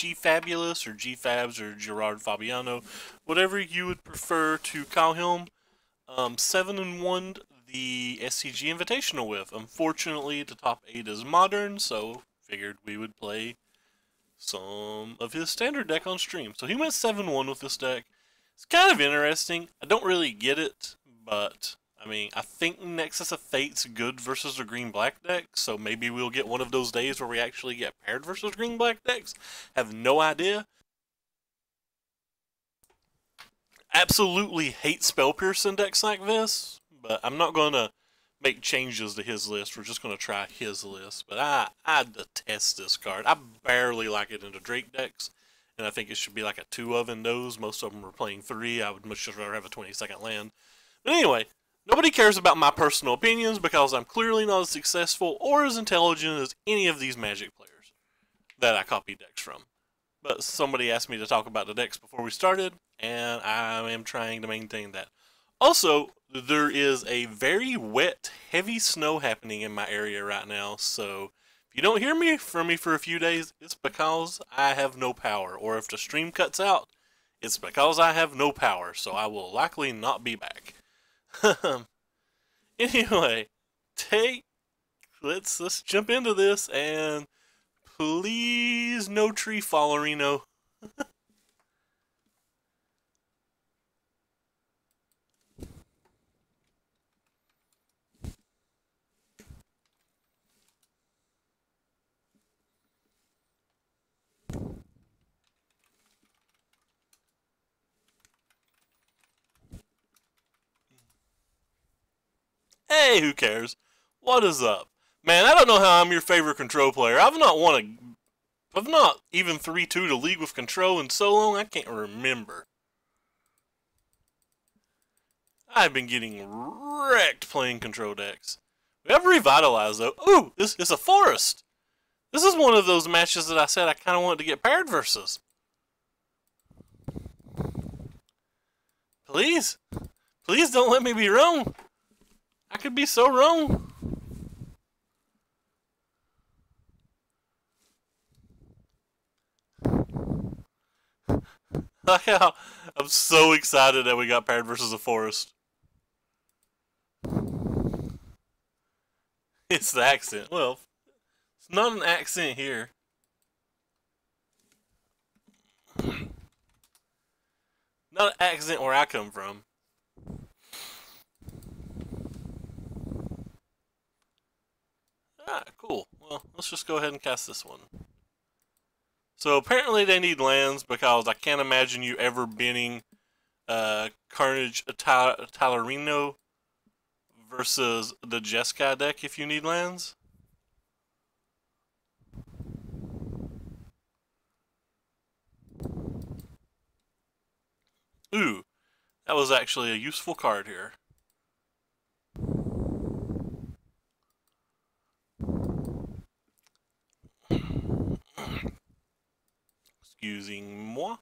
G-Fabulous or G-Fabs or Gerard Fabiano, whatever you would prefer to call him. 7-1 the SCG Invitational with. Unfortunately, the top 8 is modern, so figured we would play some of his standard deck on stream. So he went 7-1 with this deck. It's kind of interesting. I don't really get it, but I mean, I think Nexus of Fate's good versus the green-black deck, so maybe we'll get one of those days where we actually get paired versus green-black decks. Have no idea. Absolutely hate Spell Piercing decks like this, but I'm not going to make changes to his list. We're just going to try his list. But I detest this card. I barely like it in the Drake decks, and I think it should be like a 2 of in those. Most of them are playing 3. I would much rather have a 22nd land. But anyway, nobody cares about my personal opinions because I'm clearly not as successful or as intelligent as any of these Magic players that I copy decks from. But somebody asked me to talk about the decks before we started, and I am trying to maintain that. Also, there is a very wet, heavy snow happening in my area right now, so if you don't hear from me for a few days, it's because I have no power. Or if the stream cuts out, it's because I have no power, so I will likely not be back. Anyway, let's jump into this, and please no tree fallerino. Hey, who cares? What is up? Man, I don't know how I'm your favorite control player. I've not even 3-2 to League with control in so long I can't remember. I've been getting wrecked playing control decks. We have revitalized though. Ooh, this is a forest. This is one of those matches that I said I kind of wanted to get paired versus. Please, please don't let me be wrong. I could be so wrong. I'm so excited that we got paired versus a forest. It's the accent. Well, it's not an accent here. Not an accent where I come from. Alright, cool. Well, let's just go ahead and cast this one. So apparently they need lands because I can't imagine you ever binning Carnage Talarino versus the Jeskai deck if you need lands. Ooh, that was actually a useful card here. Excusez-moi.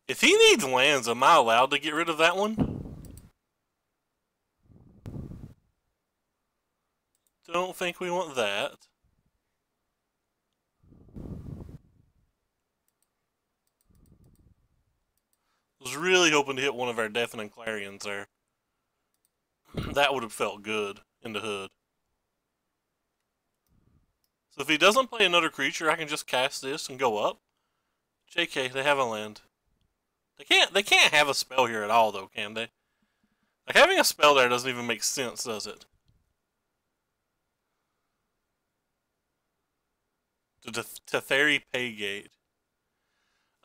If he needs lands, am I allowed to get rid of that one? Don't think we want that. Was really hoping to hit one of our Deafening Clarions there. That would have felt good in the hood. So if he doesn't play another creature, I can just cast this and go up. JK, they have a land. They can't have a spell here at all though, can they? Like having a spell there doesn't even make sense, does it? The Teferi Paygate.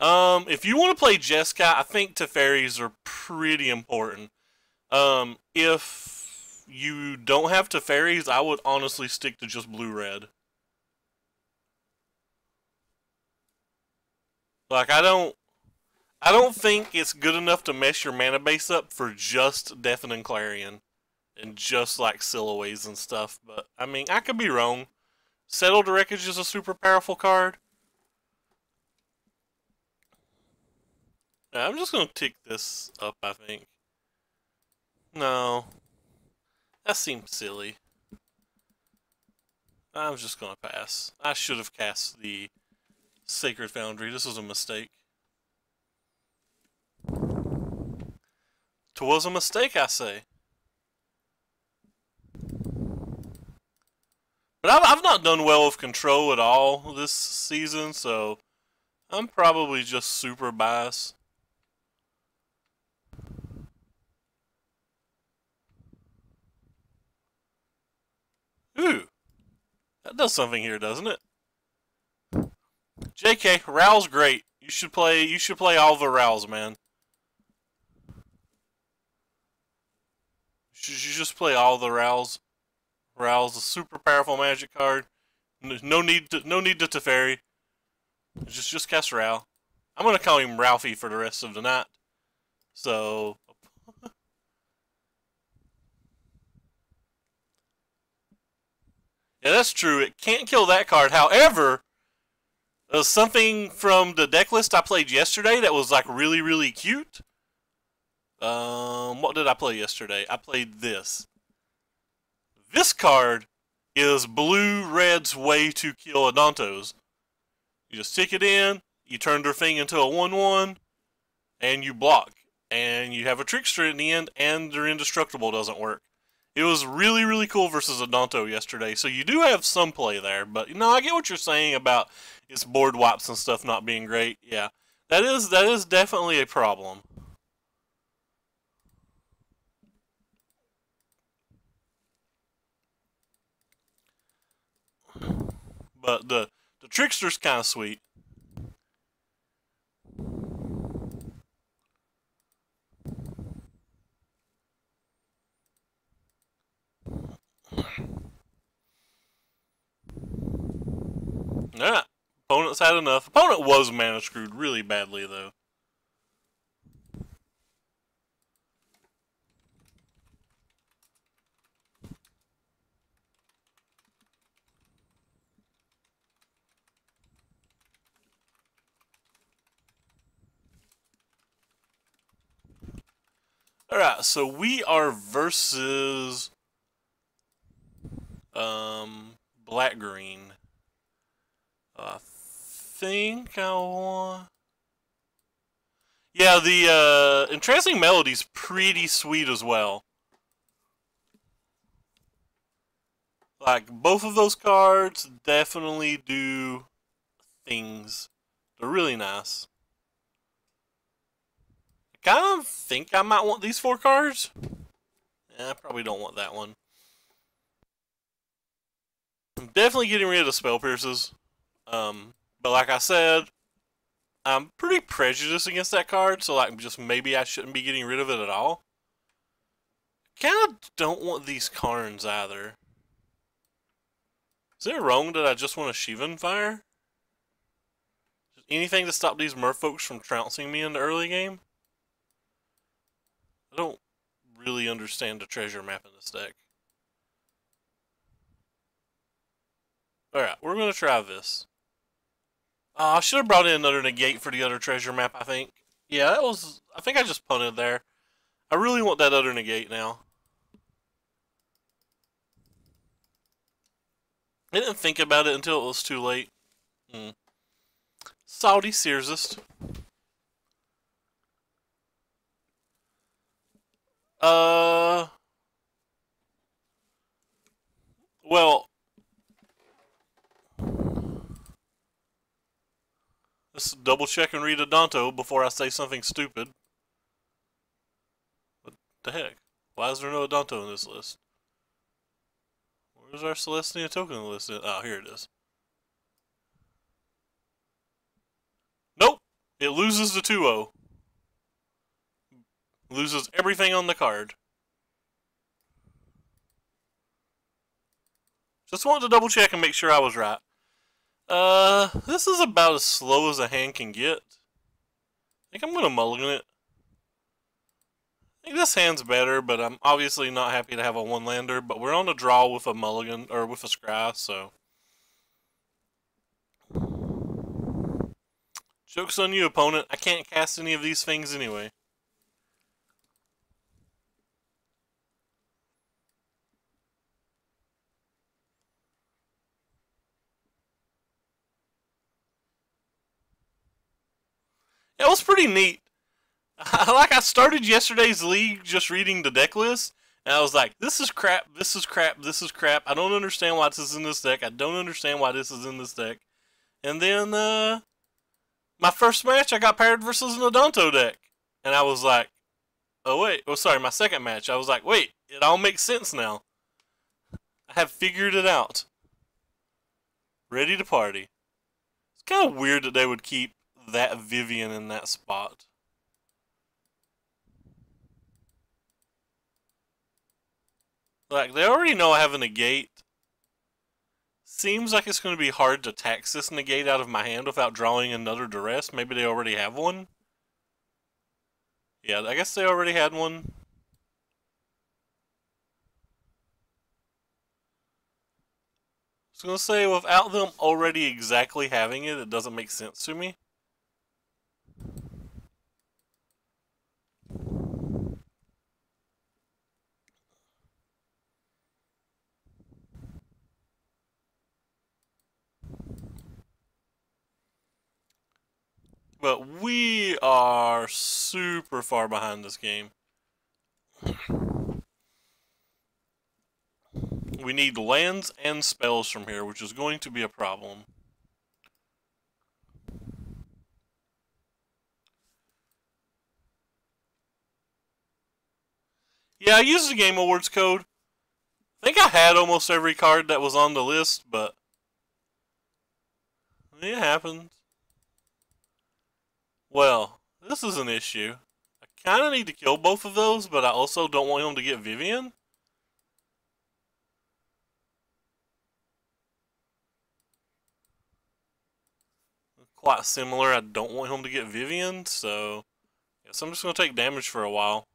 If you want to play Jeskai, I think Teferis are pretty important. If you don't have Teferis, I would honestly stick to just blue-red. Like, I don't think it's good enough to mess your mana base up for just Deafening Clarion and just like Sillaways and stuff, but I mean, I could be wrong. Settled Wreckage is a super powerful card. I'm just going to tick this up, I think. No. That seems silly. I'm just gonna pass. I should have cast the Sacred Foundry. This was a mistake. 'Twas a mistake, I say. But I've not done well with control at all this season, so I'm probably just super biased. Ooh, that does something here, doesn't it? JK, Row's great. You should play all the Rows, man. You should just play all the Rows. Row's a super powerful magic card. No need to Teferi. Just cast Row. I'm gonna call him Ralphie for the rest of the night. So yeah, that's true. It can't kill that card. However, there's something from the deck list I played yesterday that was like really cute. What did I play yesterday? I played this. This card is blue-red's way to kill Adontos. You just stick it in, you turn their thing into a 1/1, and you block. And you have a Trickster in the end, and their Indestructible doesn't work. It was really cool versus Adonto yesterday, so you do have some play there. But, you know, I get what you're saying about its board wipes and stuff not being great. Yeah, that is definitely a problem. But the Trickster's kind of sweet. Nah, opponent's had enough. Opponent was mana screwed really badly, though. Alright, so we are versus black green. I think I want. Yeah, the Entrancing Melody's pretty sweet as well. Like, both of those cards definitely do things. They're really nice. I kind of think I might want these 4 cards. I probably don't want that one. I'm definitely getting rid of the Spell Pierces. But like I said, I'm pretty prejudiced against that card, so like just maybe I shouldn't be getting rid of it at all. Kind of don't want these Karns either. Is it wrong that I just want a Shivan Fire? Anything to stop these merfolks from trouncing me in the early game? I don't really understand the treasure map in this deck. Alright, we're going to try this. I should have brought in another negate for the other treasure map, I think. Yeah, that was... I think I just punted there. I really want that other negate now. I didn't think about it until it was too late. Saudi Searsist. Well... Let's double check and read Adonto before I say something stupid. What the heck? Why is there no Adonto in this list? Where's our Celestia token list? Oh, here it is. Nope! It loses the 2-0. Loses everything on the card. Just wanted to double check and make sure I was right. This is about as slow as a hand can get. I think I'm gonna mulligan it. I think this hand's better, but I'm obviously not happy to have a one-lander, but we're on a draw with a mulligan, or with a scry, so. Joke's on you, opponent. I can't cast any of these things anyway. That was pretty neat. I started yesterday's league just reading the deck list, and I was like, this is crap, this is crap, this is crap. I don't understand why this is in this deck. I don't understand why this is in this deck. And then, my first match, I got paired versus an Odonto deck. And I was like, oh wait, oh sorry, my second match, I was like, wait, it all makes sense now. I have figured it out. Ready to party. It's kind of weird that they would keep that Vivian in that spot. Like, they already know I have a negate. Seems like it's going to be hard to tax this negate out of my hand without drawing another duress. Maybe they already have one. Yeah, I guess they already had one. I was going to say, without them already exactly having it, it doesn't make sense to me. But we are super far behind this game. We need lands and spells from here, which is going to be a problem. Yeah, I used the Game Awards code. I think I had almost every card that was on the list, but it happens. Well, this is an issue. I kind of need to kill both of those, but I also don't want him to get Vivian. Quite similar, I don't want him to get Vivian, so I guess I'm just going to take damage for a while.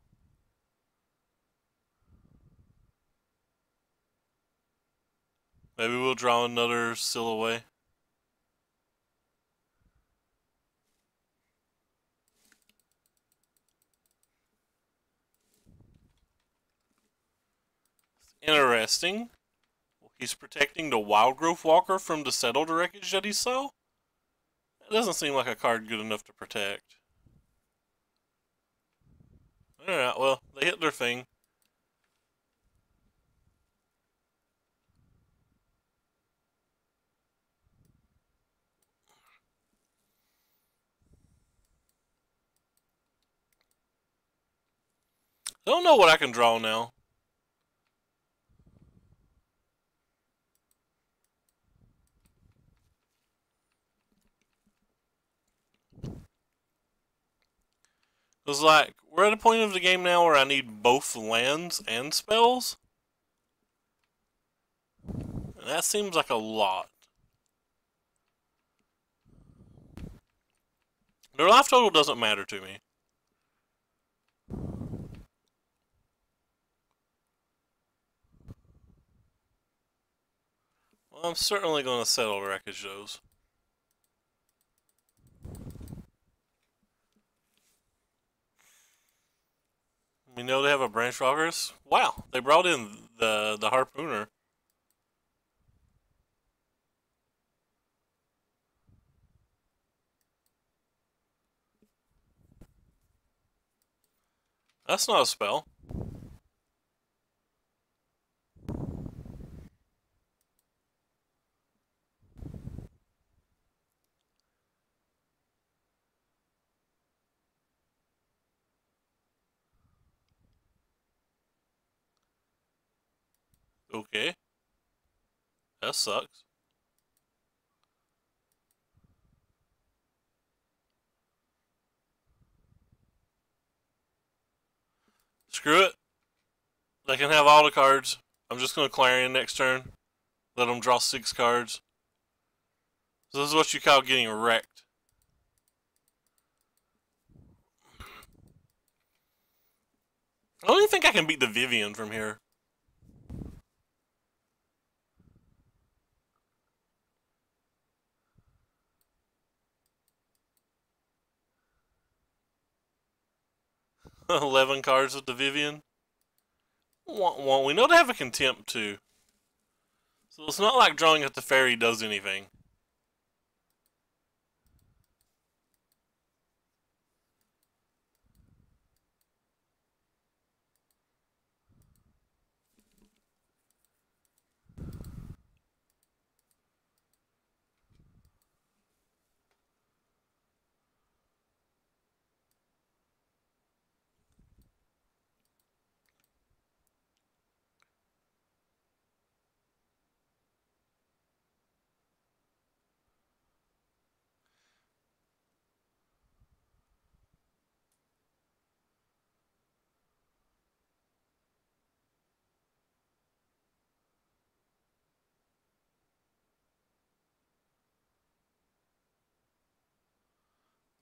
Maybe we'll draw another Seal away. Interesting. He's protecting the Wild Growth Walker from the Settled Wreckage that he saw? That doesn't seem like a card good enough to protect. Alright, well, they hit their thing. I don't know what I can draw now. It's like, we're at a point of the game now where I need both lands and spells. And that seems like a lot. Their life total doesn't matter to me. Well, I'm certainly going to settle wreckage those. We know they have a branch walkers. Wow, they brought in the harpooner. That's not a spell. Okay. That sucks. Screw it. They can have all the cards. I'm just going to Clarion next turn. Let them draw 6 cards. So this is what you call getting wrecked. I don't even think I can beat the Vivian from here. $11 cards with the Vivian. Well, we know they have a contempt too. So it's not like drawing at the fairy does anything.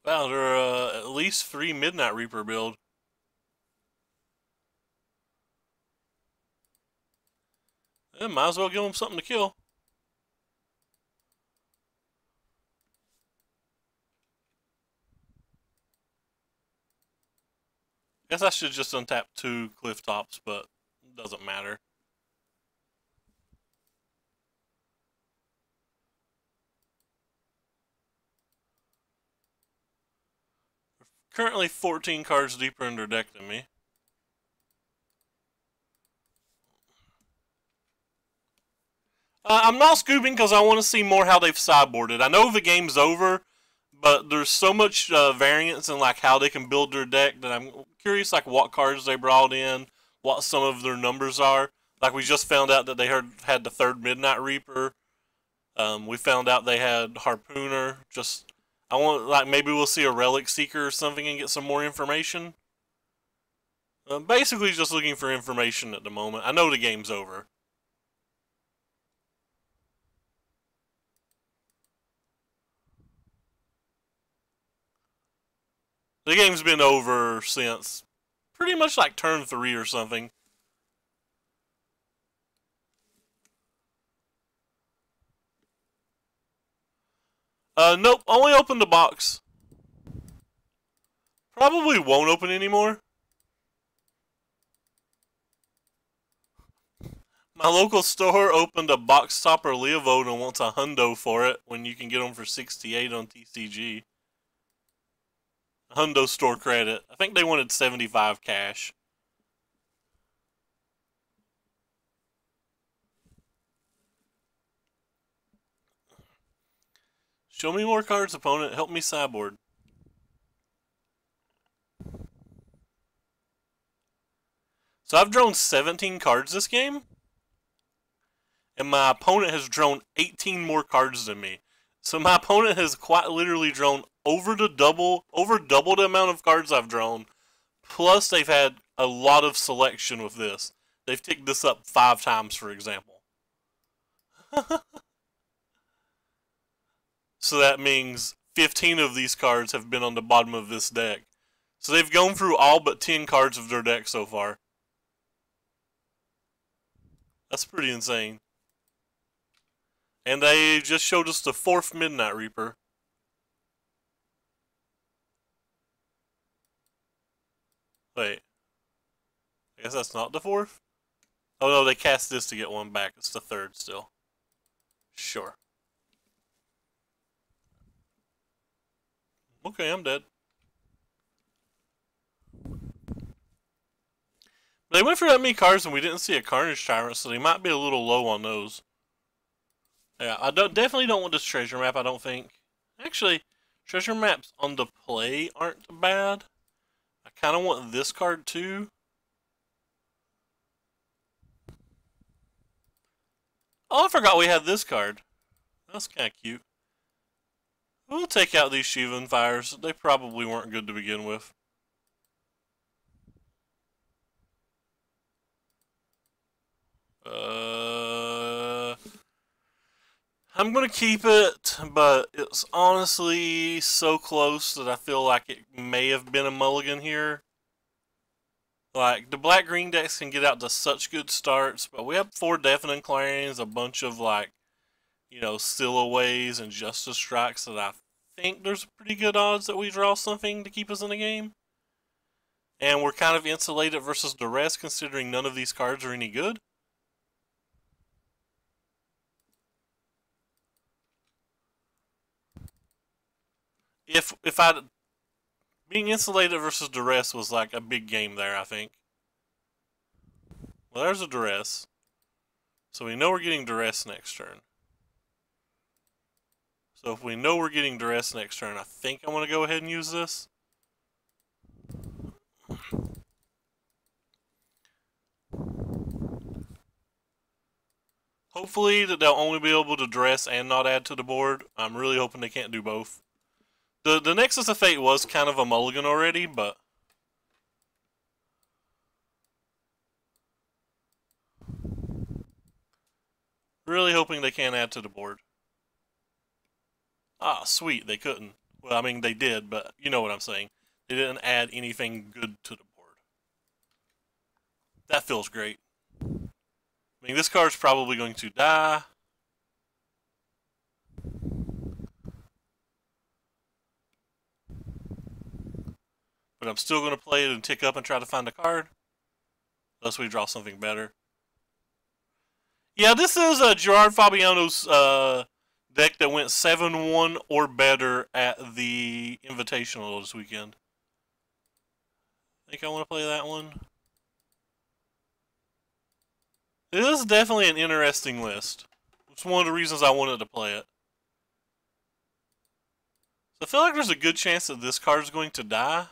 Wow, there are at least 3 Midnight Reaper build. Yeah, might as well give them something to kill. Guess I should just untap 2 cliff tops, but it doesn't matter. Currently 14 cards deeper in their deck than me. I'm not scooping because I want to see more how they've sideboarded. I know the game's over, but there's so much variance in like how they can build their deck that I'm curious like what cards they brought in, what some of their numbers are. Like we just found out that they had the 3rd Midnight Reaper. We found out they had Harpooner. Just I want like maybe we'll see a Relic Seeker or something and get some more information. Basically just looking for information at the moment. I know the game's over. The game's been over since pretty much like turn 3 or something. Nope, only opened the box. Probably won't open anymore. My local store opened a box topper Leovold and wants a hundo for it when you can get them for 68 on TCG. Hundo store credit. I think they wanted 75 cash. Show me more cards, opponent. Help me sideboard. So I've drawn 17 cards this game. And my opponent has drawn 18 more cards than me. So my opponent has quite literally drawn over double the amount of cards I've drawn. Plus they've had a lot of selection with this. They've ticked this up 5 times, for example. So that means 15 of these cards have been on the bottom of this deck. So they've gone through all but 10 cards of their deck so far. That's pretty insane. And they just showed us the 4th Midnight Reaper. Wait. I guess that's not the 4th? Oh no, they cast this to get one back. It's the 3rd still. Sure. Okay, I'm dead. They went for that many cards and we didn't see a Carnage Tyrant, so they might be a little low on those. Yeah, I definitely don't want this treasure map, I don't think. Actually, treasure maps on the play aren't bad. I kind of want this card too. Oh, I forgot we had this card. That's kind of cute. We'll take out these Shivan Fires. They probably weren't good to begin with. I'm going to keep it, but it's honestly so close that I feel like it may have been a mulligan here. Like, the black-green decks can get out to such good starts, but we have 4 Deafening Clarions, a bunch of, like, you know, Stillaways and Justice Strikes that I think there's pretty good odds that we draw something to keep us in the game. And we're kind of insulated versus the rest, considering none of these cards are any good. If I being insulated versus duress was like a big game there, I think. Well, there's a duress. So we know we're getting duress next turn. So if we know we're getting duress next turn, I think I want to go ahead and use this. Hopefully that they'll only be able to duress and not add to the board. I'm really hoping they can't do both. The Nexus of Fate was kind of a mulligan already, but really hoping they can't add to the board. Ah, sweet, they couldn't. Well, I mean, they did, but you know what I'm saying. They didn't add anything good to the board. That feels great. I mean, this card's probably going to die. But I'm still going to play it and tick up and try to find a card. Unless we draw something better. Yeah, this is Gerard Fabiano's deck that went 7-1 or better at the Invitational this weekend. I think I want to play that one. It is definitely an interesting list. It's one of the reasons I wanted to play it. So I feel like there's a good chance that this card is going to die.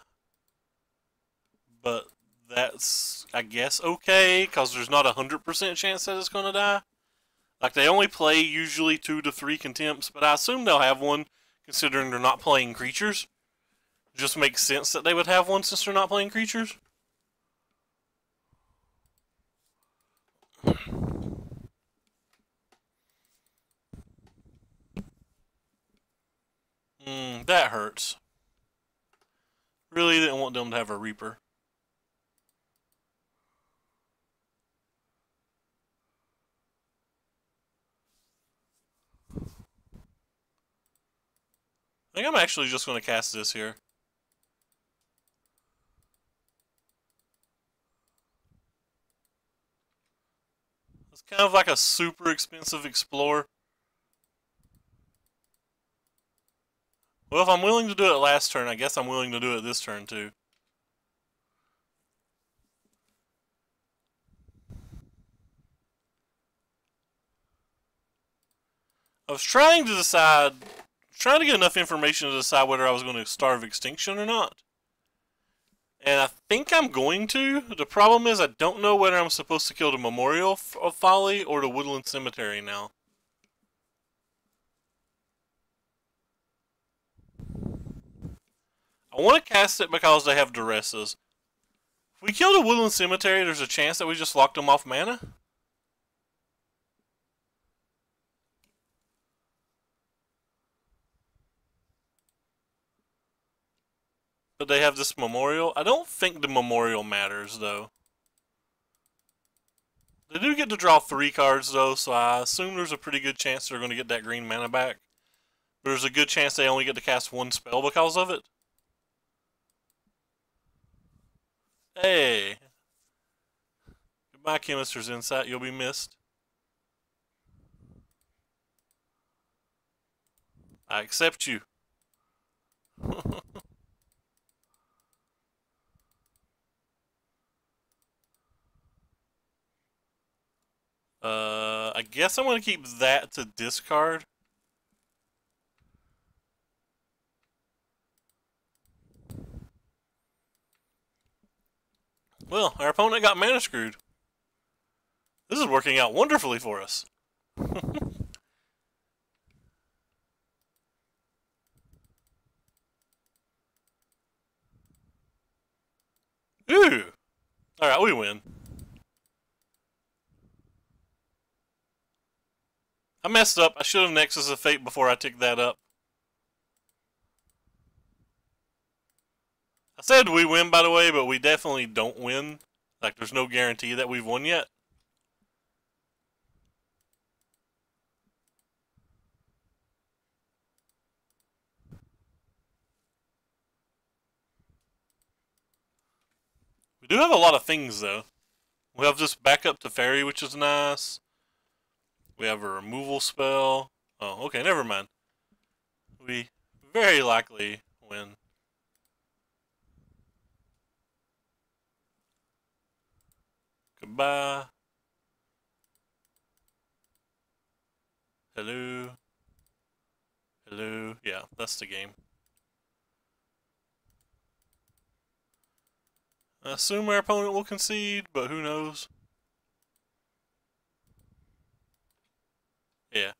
But that's, I guess, okay, because there's not a 100% chance that it's going to die. Like, they only play usually 2 to 3 contempts, but I assume they'll have one, considering they're not playing creatures. It just makes sense that they would have one since they're not playing creatures. That hurts. Really didn't want them to have a Reaper. I think I'm actually just going to cast this here. It's kind of like a super expensive Explore. Well, if I'm willing to do it last turn, I guess I'm willing to do it this turn too. I was trying to decide, trying to get enough information to decide whether I was going to starve extinction or not. And I think I'm going to. The problem is I don't know whether I'm supposed to kill the Memorial of Folly or the Woodland Cemetery now. I want to cast it because they have duresses. If we kill the Woodland Cemetery, there's a chance that we just locked them off mana. But they have this Memorial. I don't think the Memorial matters, though. They do get to draw 3 cards, though, so I assume there's a pretty good chance they're going to get that green mana back. But there's a good chance they only get to cast 1 spell because of it. Hey! Goodbye, Chemist's Insight. You'll be missed. I accept you. I guess I'm going to keep that to discard. Well, our opponent got mana screwed. This is working out wonderfully for us. Ooh! Alright, we win. I messed up. I should have Nexus of Fate before I ticked that up. I said we win, by the way, but we definitely don't win. Like, there's no guarantee that we've won yet. We do have a lot of things, though. We have this backup to Fairy, which is nice. We have a removal spell. Oh, okay, never mind. We very likely win. Goodbye. Hello. Hello. Yeah, that's the game. I assume our opponent will concede, but who knows? Yeah.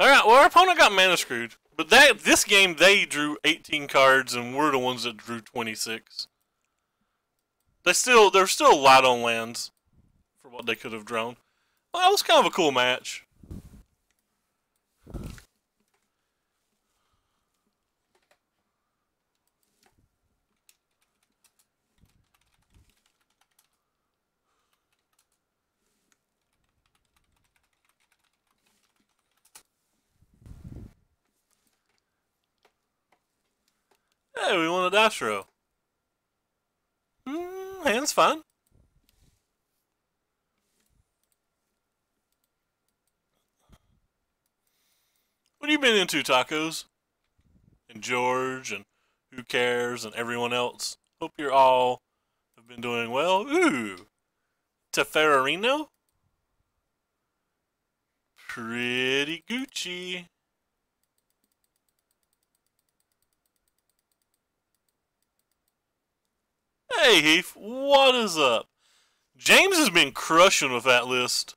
Alright, well, our opponent got mana screwed. But this game, they drew 18 cards, and we're the ones that drew 26. They're still light on lands for what they could have drawn. Well, that was kind of a cool match. Hey, we won a dice roll. Hand's fine. What have you been into, Tacos? And George, and Who Cares, and everyone else? Hope you're all have been doing well. Ooh. Teferrino? Pretty Gucci. Hey, Heath. What is up? James has been crushing with that list.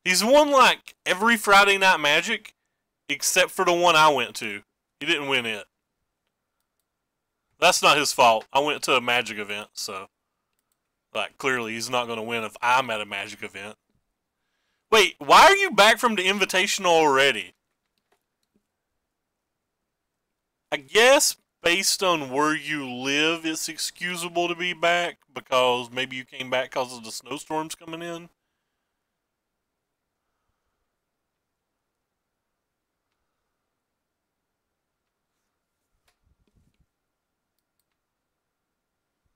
He's won like every Friday Night Magic except for the one I went to. He didn't win it. That's not his fault. I went to a Magic event, so like clearly he's not going to win if I'm at a Magic event. Wait, why are you back from the Invitational already? I guess based on where you live, it's excusable to be back because maybe you came back because of the snowstorms coming in.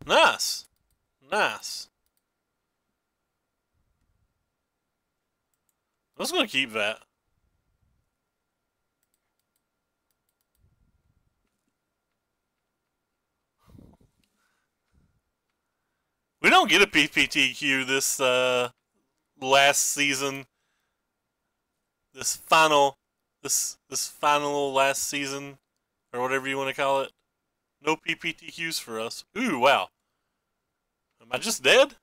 Nice. Nice. I was going to keep that. We don't get a PPTQ this last season. This final last season, or whatever you want to call it. No PPTQs for us. Ooh, wow. Am I just dead?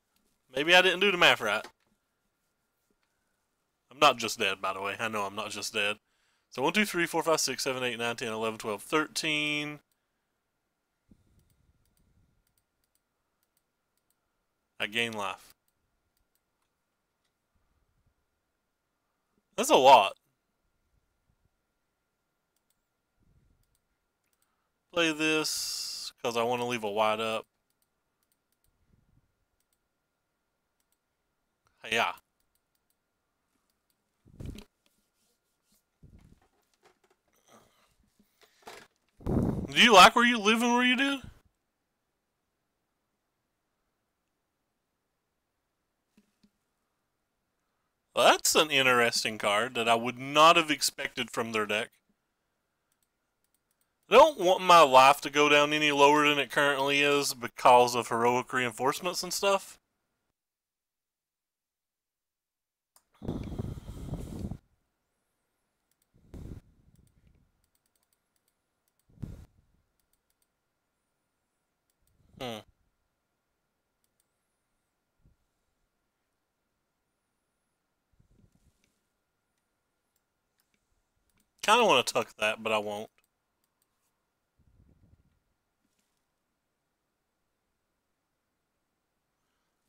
Maybe I didn't do the math right. I'm not just dead, by the way. I know I'm not just dead. So 1, 2, 3, 4, 5, 6, 7, 8, 9, 10, 11, 12, 13. I gain life. That's a lot. Play this because I want to leave a wide up. Yeah. Do you like where you live and where you do? Well, that's an interesting card that I would not have expected from their deck. I don't want my life to go down any lower than it currently is because of heroic reinforcements and stuff. Kind of want to tuck that, but I won't.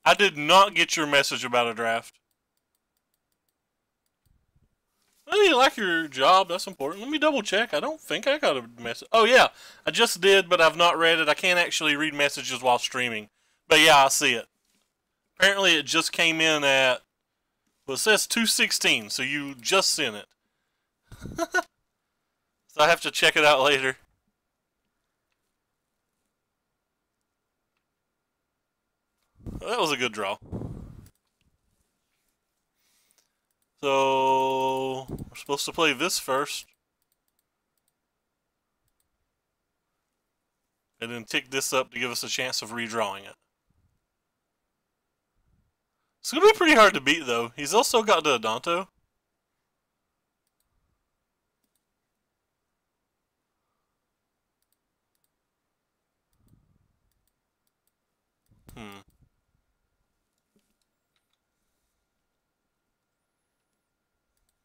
I did not get your message about a draft. Well, you like your job, that's important. Let me double check. I don't think I got a message. Oh, yeah, I just did, but I've not read it. I can't actually read messages while streaming. But yeah, I see it. Apparently it just came in at, well, it says 2:16, so you just sent it. So I have to check it out later. Well, that was a good draw. So we're supposed to play this first. And then tick this up to give us a chance of redrawing it. It's going to be pretty hard to beat, though. He's also got the Adonto.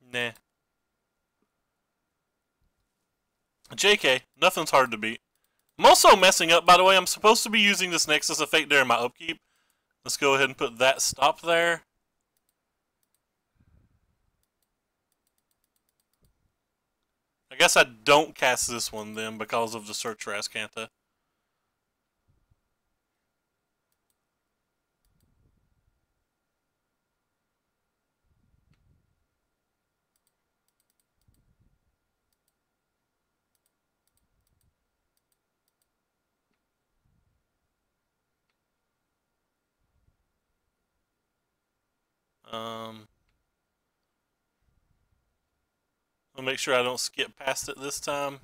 Nah. JK, nothing's hard to beat. I'm also messing up, by the way. I'm supposed to be using this Nexus effect during my upkeep. Let's go ahead and put that stop there. I guess I don't cast this one then because of the Search for Ascanta. I'll make sure I don't skip past it this time.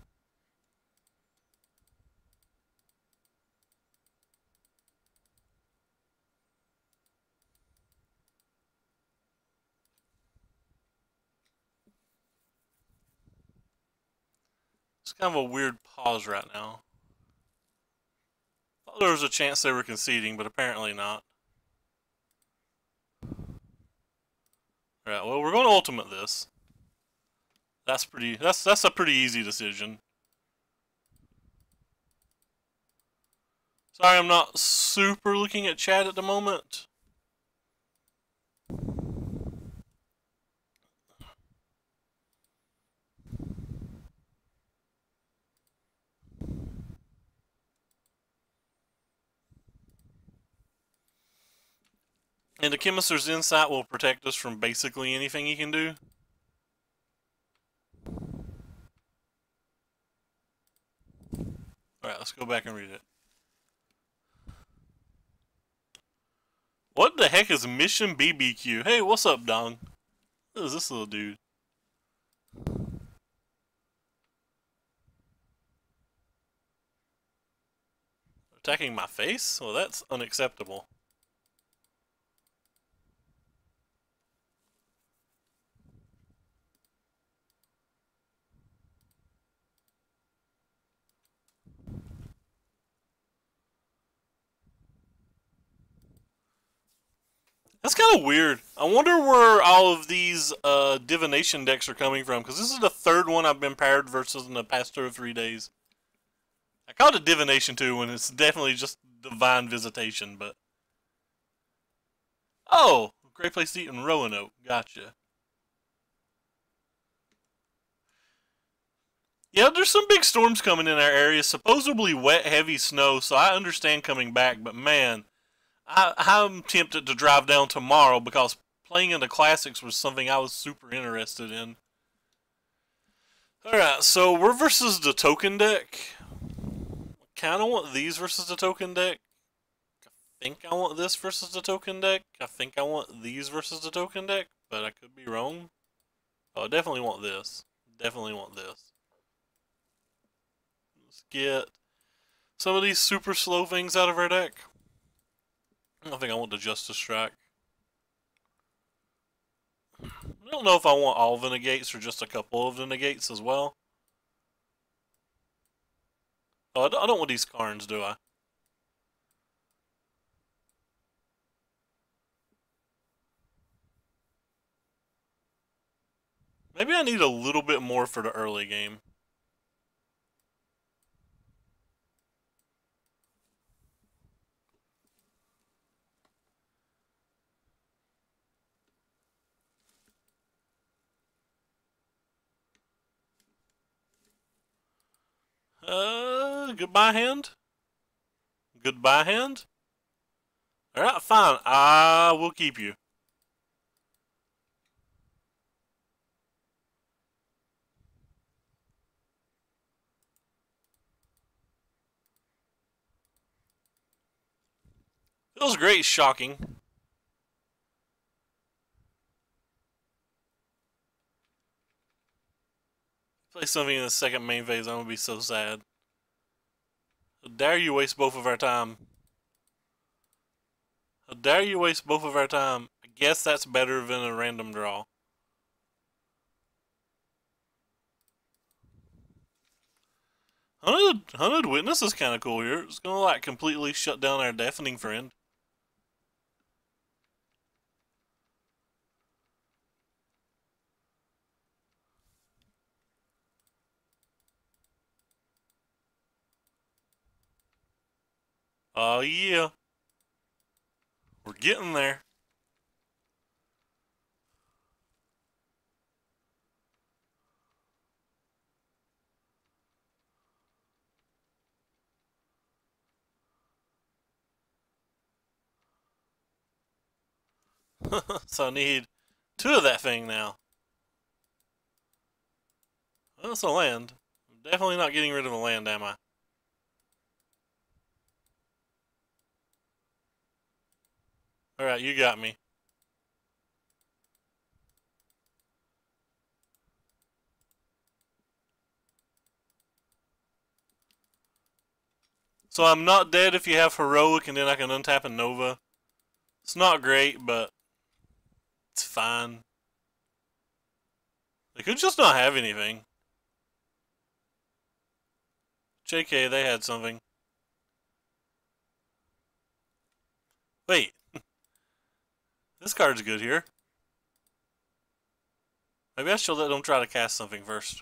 It's kind of a weird pause right now. Thought there was a chance they were conceding, but apparently not. Alright, well, we're going to ultimate this. That's a pretty easy decision. Sorry, I'm not super looking at chat at the moment. And the Chemist's Insight will protect us from basically anything he can do. Alright, let's go back and read it. What the heck is Mission BBQ? Hey, what's up, Dong? What is this little dude? Attacking my face? Well, that's unacceptable. That's kind of weird. I wonder where all of these divination decks are coming from, because this is the third one I've been paired versus in the past 2 or 3 days. I called it divination too, when it's definitely just divine visitation, but... Oh! Great place to eat in Roanoke. Gotcha. Yeah, there's some big storms coming in our area. Supposedly wet, heavy snow, so I understand coming back, but man... I'm tempted to drive down tomorrow because playing in the classics was something I was super interested in. Alright, so we're versus the token deck. Kinda want these versus the token deck. I think I want this versus the token deck. I think I want these versus the token deck, but I could be wrong. Oh, I definitely want this. Definitely want this. Let's get some of these super slow things out of our deck. I don't think I want the Justice Strike. I don't know if I want all of the negates or just a couple of the negates as well. Oh, I don't want these Karns, do I? Maybe I need a little bit more for the early game. Goodbye hand? Goodbye hand? Alright, fine. I will keep you. Feels great, shocking. Play something in the second main phase, I'm gonna be so sad. How dare you waste both of our time? How dare you waste both of our time? I guess that's better than a random draw. Hunted Witness is kind of cool here. It's gonna like completely shut down our deafening friend. Oh yeah. We're getting there. So I need 2 of that thing now. Well, that's a land. I'm definitely not getting rid of a land, am I? Alright, you got me. So I'm not dead if you have Heroic, and then I can untap a Nova. It's not great, but it's fine. They could just not have anything. JK, they had something. Wait. This card's good here. Maybe I should let them try to cast something first.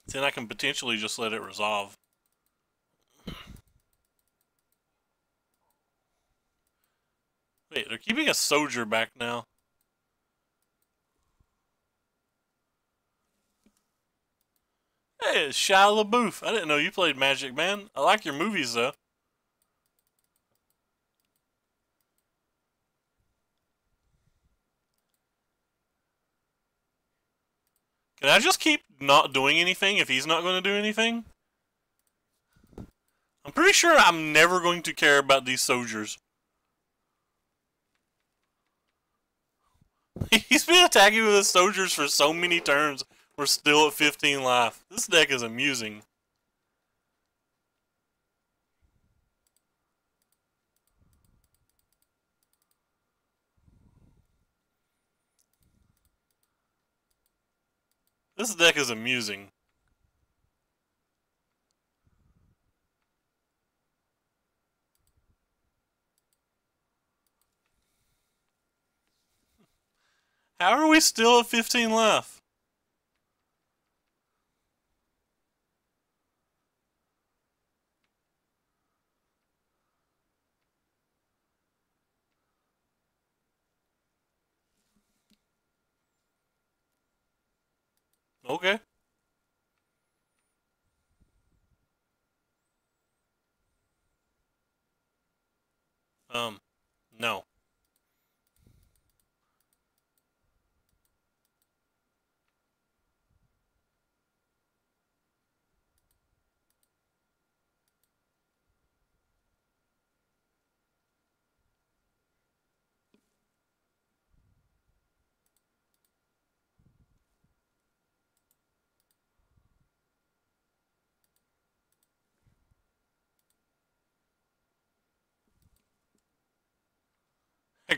Then I can potentially just let it resolve. Wait, they're keeping a Soldier back now. Hey, it's Shia LaBeouf. I didn't know you played Magic, man. I like your movies, though. Can I just keep not doing anything if he's not going to do anything? I'm pretty sure I'm never going to care about these soldiers. He's been attacking with his soldiers for so many turns. We're still at 15 life. This deck is amusing. This deck is amusing. How are we still at 15 left? Okay. No.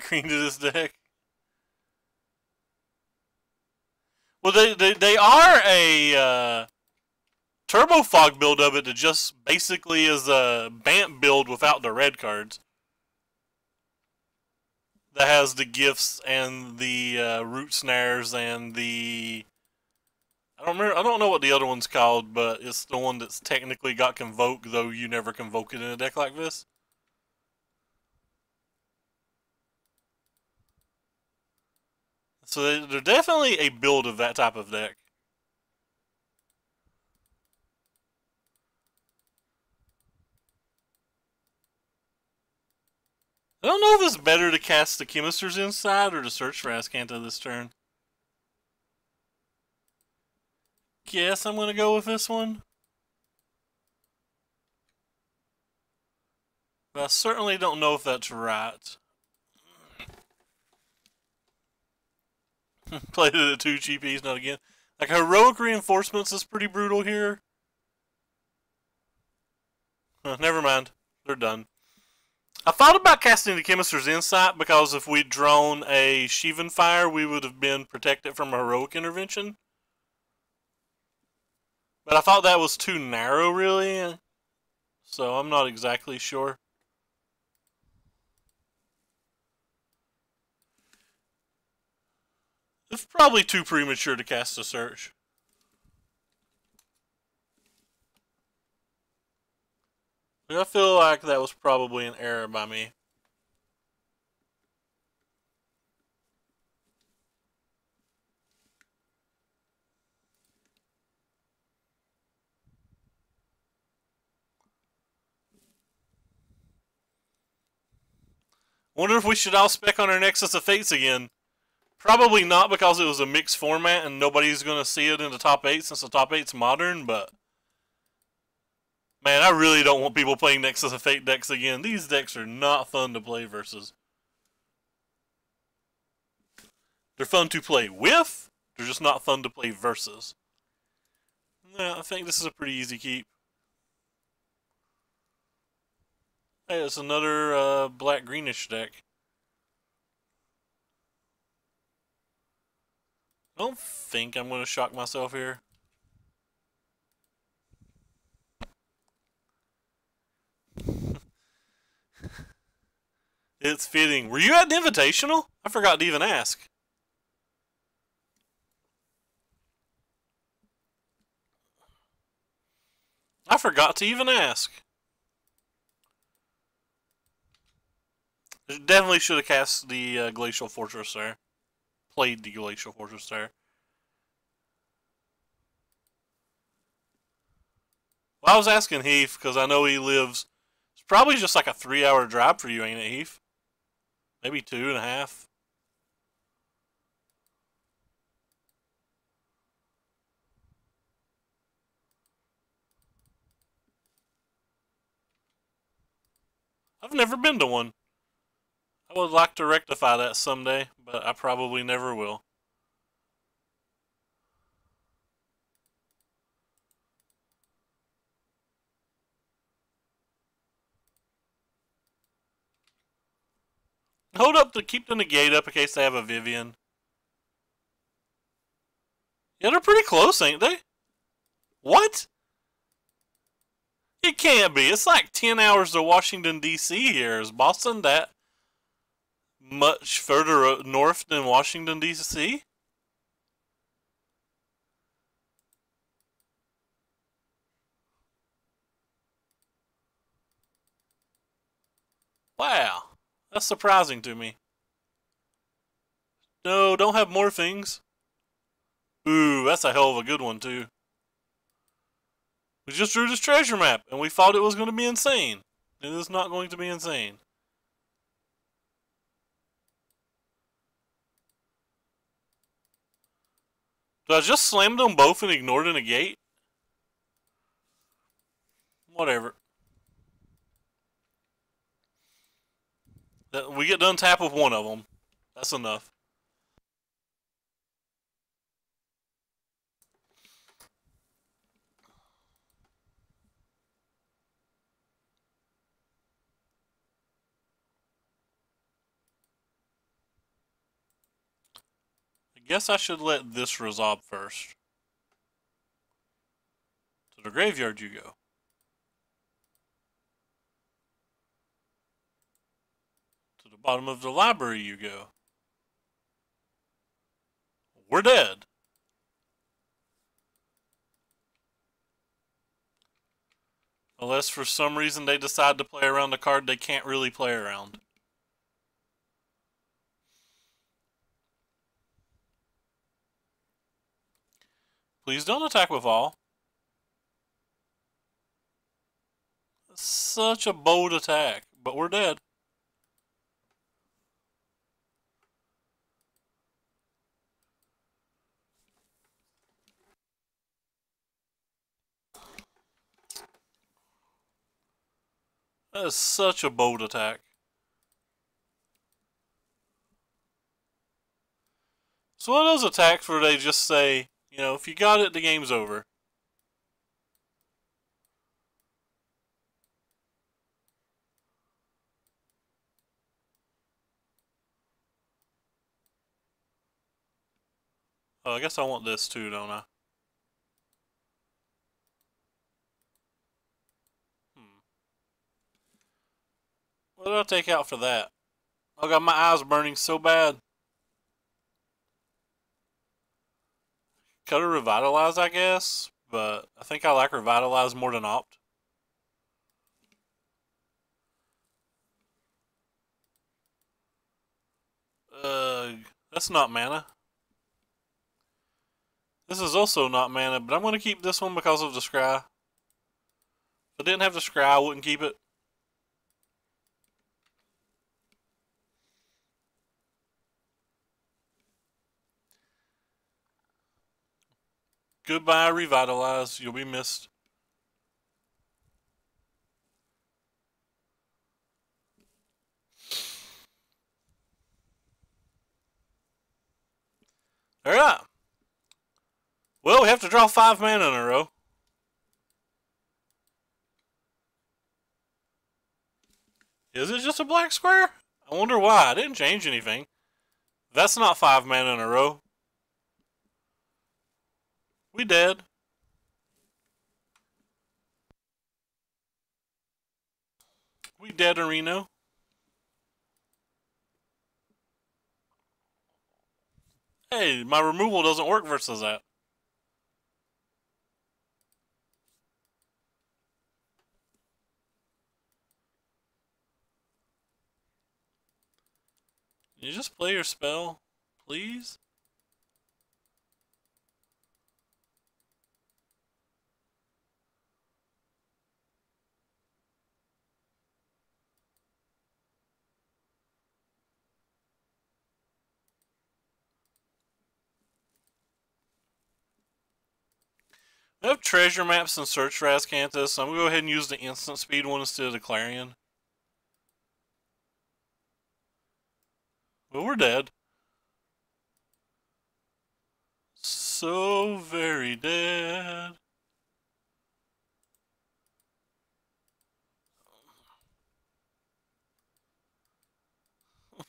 Green to this deck. Well, they are a Turbo Fog build of it that just basically is a Bant build without the red cards. That has the gifts and the root snares and the I don't know what the other one's called, but it's the one that's technically got Convoke, though you never convoke it in a deck like this. So they're definitely a build of that type of deck. I don't know if it's better to cast the Chemister's Inside or to search for Azcanta this turn. Guess I'm going to go with this one. But I certainly don't know if that's right. Played it at 2 GPs, not again. Like, Heroic Reinforcements is pretty brutal here. Never mind. They're done. I thought about casting the Chemister's Insight because if we'd drawn a Shivan Fire, we would have been protected from a Heroic Intervention. But I thought that was too narrow, really. So I'm not exactly sure. It's probably too premature to cast a search. I feel like that was probably an error by me. Wonder if we should all spec on our Nexus of Fates again. Probably not, because it was a mixed format and nobody's going to see it in the top 8 since the top 8's modern, but man, I really don't want people playing Nexus of Fate decks again. These decks are not fun to play versus. They're fun to play with, they're just not fun to play versus. Yeah, I think this is a pretty easy keep. Hey, it's another black-greenish deck. I don't think I'm going to shock myself here. It's fitting. Were you at the Invitational? I forgot to even ask. I forgot to even ask. Definitely should have cast the Glacial Fortress there. Played the Glacial Fortress there. Well, I was asking Heath because I know he lives. It's probably just like a 3-hour drive for you, ain't it, Heath? Maybe 2.5. I've never been to one. I would like to rectify that someday, but I probably never will. Hold up to keep the negate up in case they have a Vivian. Yeah, they're pretty close, ain't they? What? It can't be. It's like 10 hours to Washington, D.C. here. Is Boston that much further north than Washington, D.C.? Wow. That's surprising to me. No, don't have more things. Ooh, that's a hell of a good one, too. We just drew this treasure map, and we thought it was going to be insane. It is not going to be insane. Did I just slam them both and ignored a negate? Whatever. We get done tap with one of them. That's enough. I guess I should let this resolve first. To the graveyard you go. To the bottom of the library you go. We're dead. Unless for some reason they decide to play around a card they can't really play around. Please don't attack with all. Such a bold attack, but we're dead. That is such a bold attack. So one of those attacks where they just say, you know, if you got it, the game's over. Oh, I guess I want this too, don't I? What did I take out for that? I got my eyes burning so bad. Could have Revitalize, I guess, but I think I like Revitalize more than Opt. That's not mana. This is also not mana, but I'm going to keep this one because of the Scry. If I didn't have the Scry, I wouldn't keep it. Goodbye, Revitalize. You'll be missed. Alright. Well, we have to draw 5 mana in a row. Is it just a black square? I wonder why. I didn't change anything. That's not 5 mana in a row. We dead. We dead, Areno. Hey, my removal doesn't work versus that. Can you just play your spell, please? I have treasure maps and search for Azcanthus, so I'm going to go ahead and use the instant speed one instead of the Clarion. Well, we're dead. So very dead.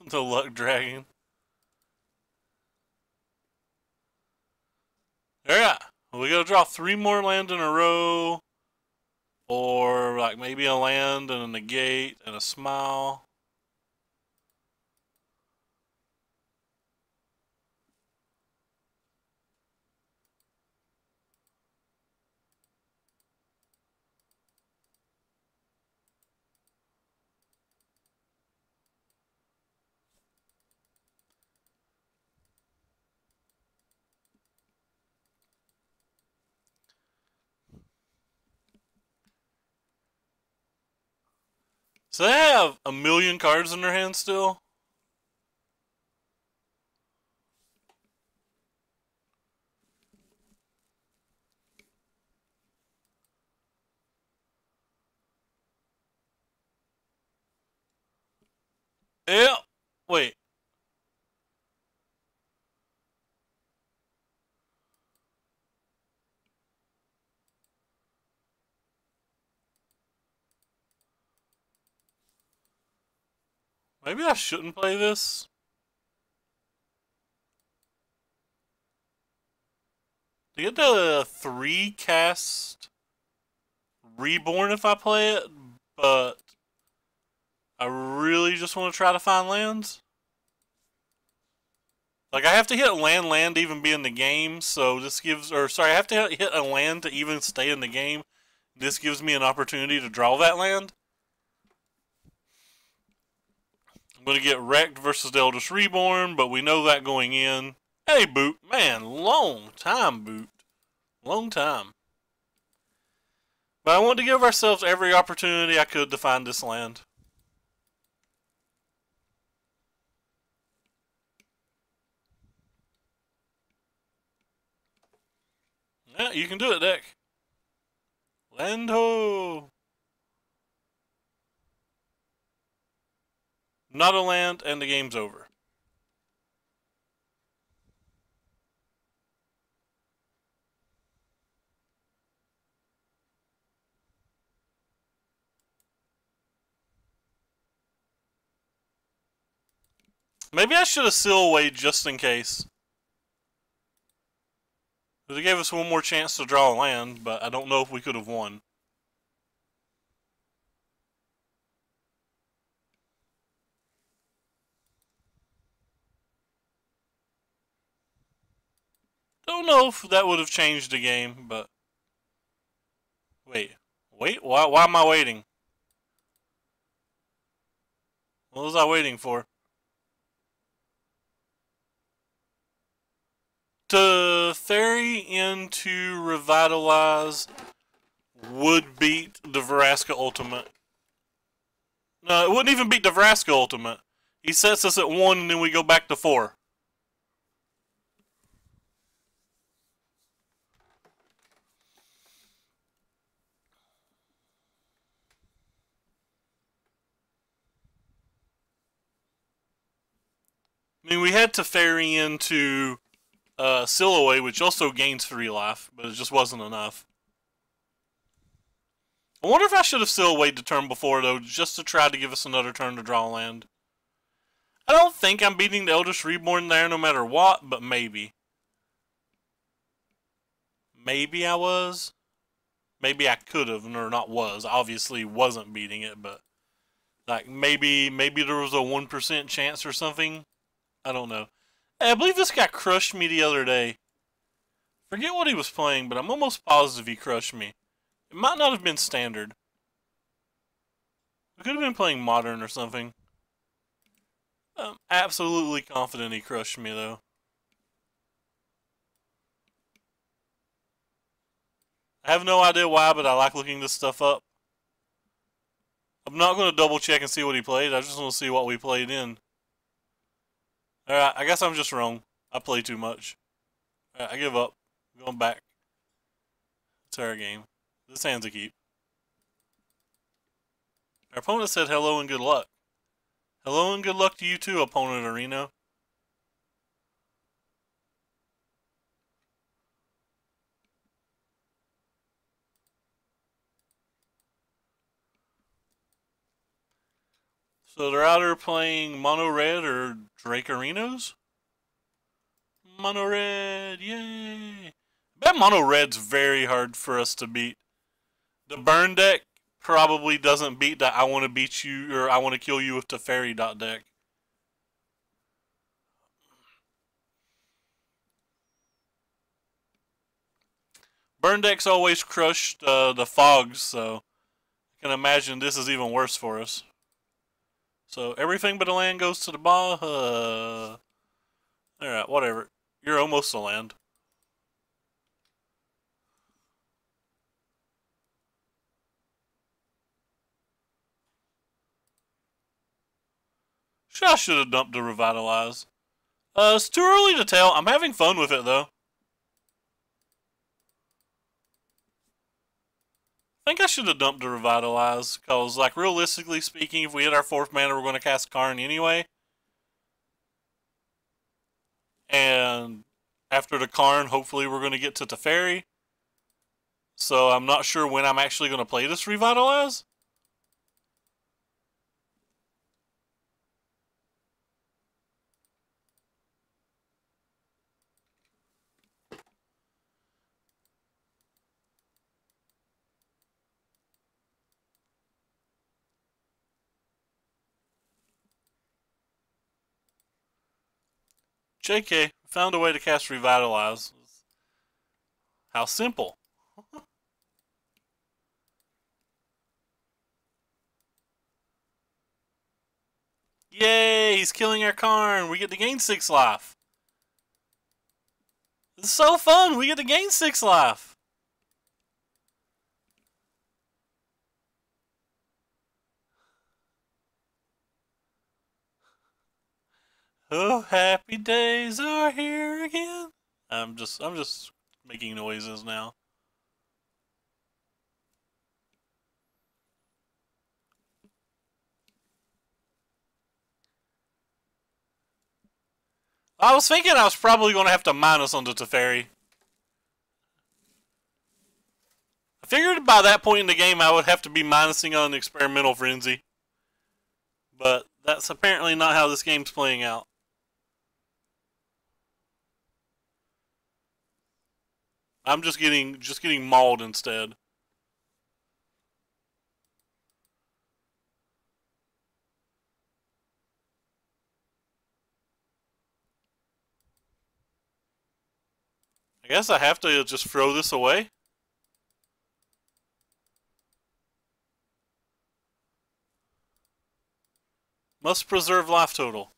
The Luck Dragon. Alright. We gotta draw 3 more land in a row. Or like maybe a land and a negate and a smile. So they have a million cards in their hand still. Yeah. Wait. Maybe I shouldn't play this. To get the 3 cast Reborn if I play it, but I really just want to try to find lands. Like, I have to hit land to even be in the game, so this gives, or sorry, I have to hit a land to even stay in the game. This gives me an opportunity to draw that land. I'm going to get wrecked versus the Eldritch Reborn, but we know that going in. Hey, Boot. Man, long time, Boot. Long time. But I want to give ourselves every opportunity I could to find this land. Yeah, you can do it, deck. Land ho! Not a land, and the game's over. Maybe I should have seal away just in case. Because it gave us one more chance to draw a land, but I don't know if we could have won. Don't know if that would have changed the game, but... Wait. Why am I waiting? What was I waiting for? To Theory into Revitalize would beat the Vraska Ultimate. No, it wouldn't even beat the Vraska Ultimate. He sets us at 1 and then we go back to 4. I mean, we had Teferi into Seal Away, which also gains 3 life, but it just wasn't enough. I wonder if I should have still waited the turn before, though, just to try to give us another turn to draw land. I don't think I'm beating the Eldritch Reborn there no matter what, but maybe. Maybe I was. Maybe I could have, or not was. Obviously wasn't beating it, but like maybe there was a 1% chance or something. I don't know. Hey, I believe this guy crushed me the other day. Forget what he was playing, but I'm almost positive he crushed me. It might not have been standard. We could have been playing modern or something. I'm absolutely confident he crushed me, though. I have no idea why, but I like looking this stuff up. I'm not going to double check and see what he played. I just want to see what we played in. Alright, I guess I'm just wrong. I play too much. Alright, I give up. I'm going back to our game. This hand's a keep. Our opponent said hello and good luck. Hello and good luck to you too, opponent Areno. So they're either playing Mono Red or Drake Arenos? Mono Red, yay! I bet Mono Red's very hard for us to beat. The burn deck probably doesn't beat that I want to beat you, or I want to kill you with the fairy dot deck. Burn deck's always crushed the fogs, so I can imagine this is even worse for us. So everything but a land goes to the ball. Alright, whatever. You're almost a land. I should have dumped to revitalize. It's too early to tell. I'm having fun with it, though. I think I should have dumped to revitalize, because, like, realistically speaking, if we hit our 4th mana, we're going to cast Karn anyway. And after the Karn, hopefully we're going to get to Teferi. So I'm not sure when I'm actually going to play this revitalize. JK, found a way to cast Revitalize. How simple. Yay, he's killing our Karn. We get to gain 6 life. This is so fun. We get to gain 6 life. Oh, happy days are here again. I'm just making noises now. I was thinking I was probably going to have to minus on the Teferi. I figured by that point in the game I would have to be minusing on Experimental Frenzy. But that's apparently not how this game's playing out. I'm just getting mauled instead. I guess I have to just throw this away. Must preserve life total.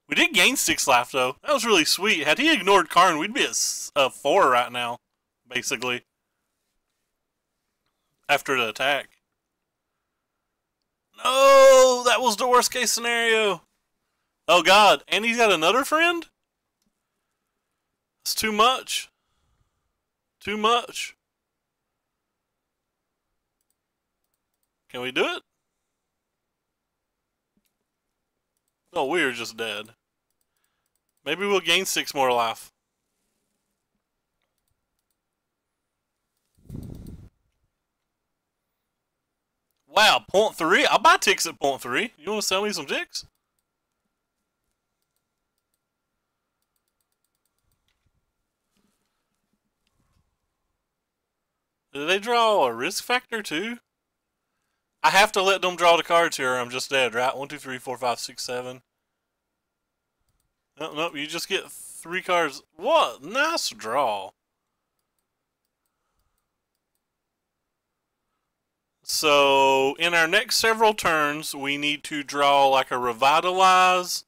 We did gain 6 life though. That was really sweet. Had he ignored Karn, we'd be at 4 right now, basically. After the attack. No, that was the worst case scenario. Oh god, and he's got another friend? It's too much. Too much. Can we do it? No, we are just dead. Maybe we'll gain 6 more life. Wow, point 0.3? I'll buy ticks at point 0.3. You want to sell me some ticks? Did they draw a risk factor too? I have to let them draw the cards here or I'm just dead, right? 1, 2, 3, 4, 5, 6, 7. No, nope, you just get 3 cards. What? Nice draw. So, in our next several turns, we need to draw like a Revitalize,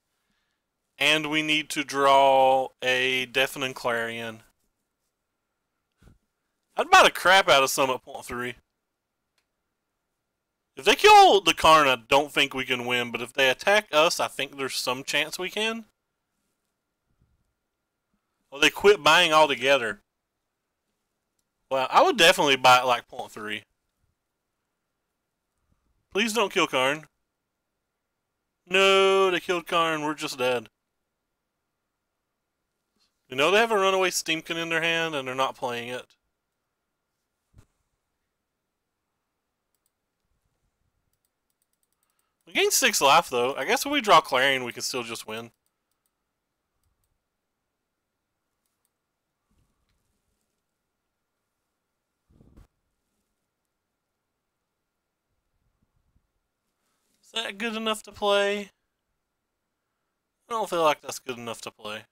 and we need to draw a Deafening Clarion. I'd buy the crap out of some at point 3. If they kill the Karn, I don't think we can win, but if they attack us, I think there's some chance we can. Oh, they quit buying altogether. Well, I would definitely buy it like point 0.3. Please don't kill Karn. No, they killed Karn. We're just dead. You know they have a runaway Steamkin in their hand and they're not playing it. We gained 6 life though. I guess if we draw Clarion, we can still just win. Is that good enough to play? I don't feel like that's good enough to play. I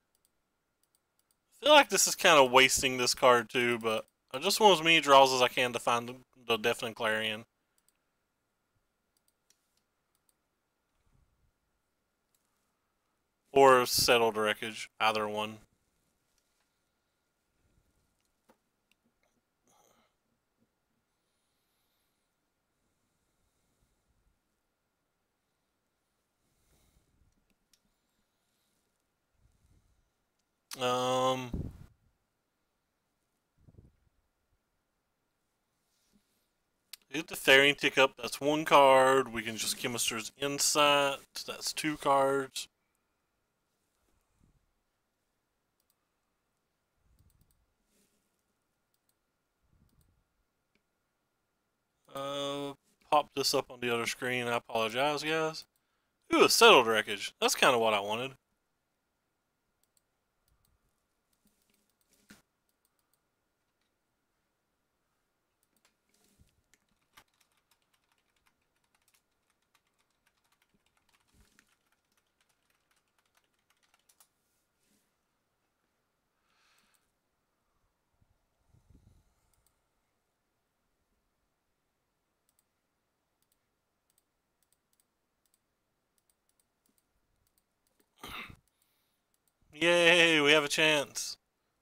feel like this is kind of wasting this card too, but I just want as many draws as I can to find the Deafening Clarion. Or Settled Wreckage, either one. Get the Therian Tick up, that's 1 card. We can just Chemister's Insight, that's 2 cards. Pop this up on the other screen, I apologize, guys. Ooh, a Settled Wreckage. That's kind of what I wanted. Yay, we have a chance.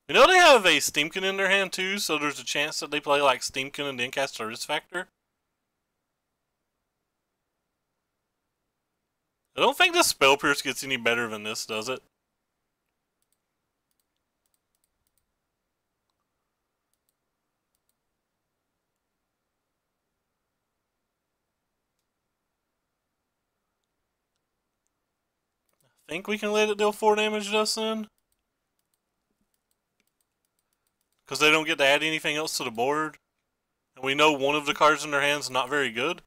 You know they have a Steamkin in their hand too, so there's a chance that they play like Steamkin and then cast a Risk Factor. I don't think the Spell Pierce gets any better than this, does it? I think we can let it deal 4 damage to us then. Because they don't get to add anything else to the board. And we know one of the cards in their hands is not very good.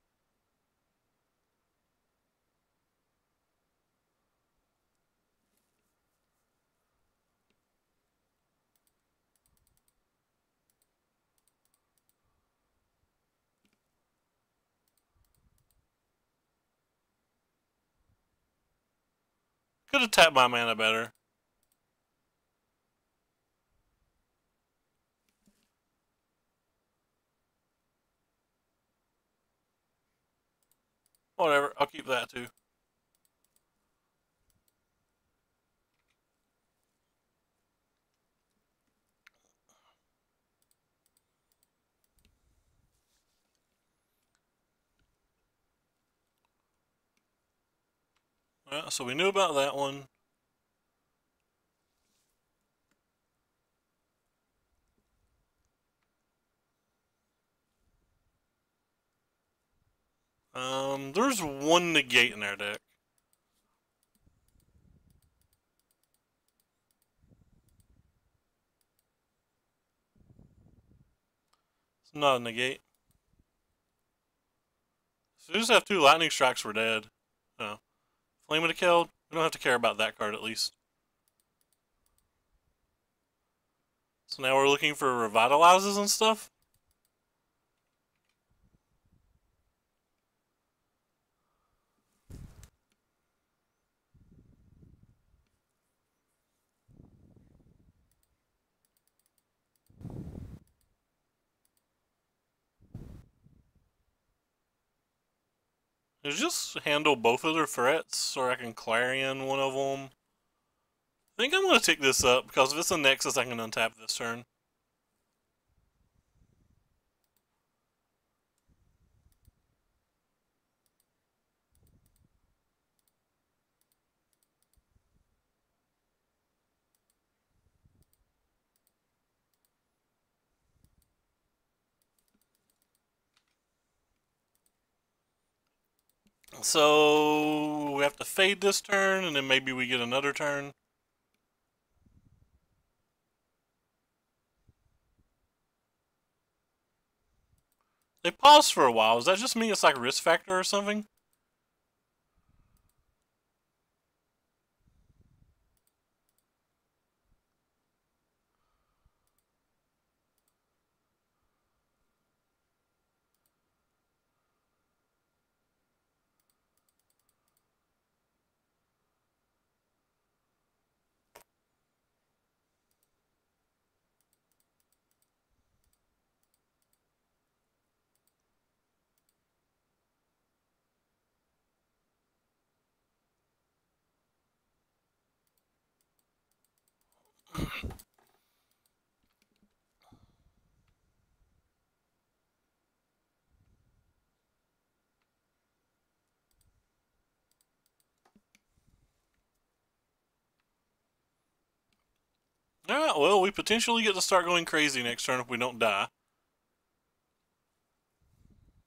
Could have tapped my mana better. Whatever, I'll keep that too. Alright, so we knew about that one. There's 1 negate in our deck. It's not a negate. So we just have 2 lightning strikes, we're dead. No. Flame of the Killed, we don't have to care about that card at least. So now we're looking for revitalizes and stuff. Just handle both of their threats, or I can Clarion one of them. I think I'm going to take this up, because if it's a Nexus, I can untap this turn. So we have to fade this turn, and then maybe we get another turn. They paused for a while. Does that just mean it's like risk factor or something? Alright, well, we potentially get to start going crazy next turn if we don't die.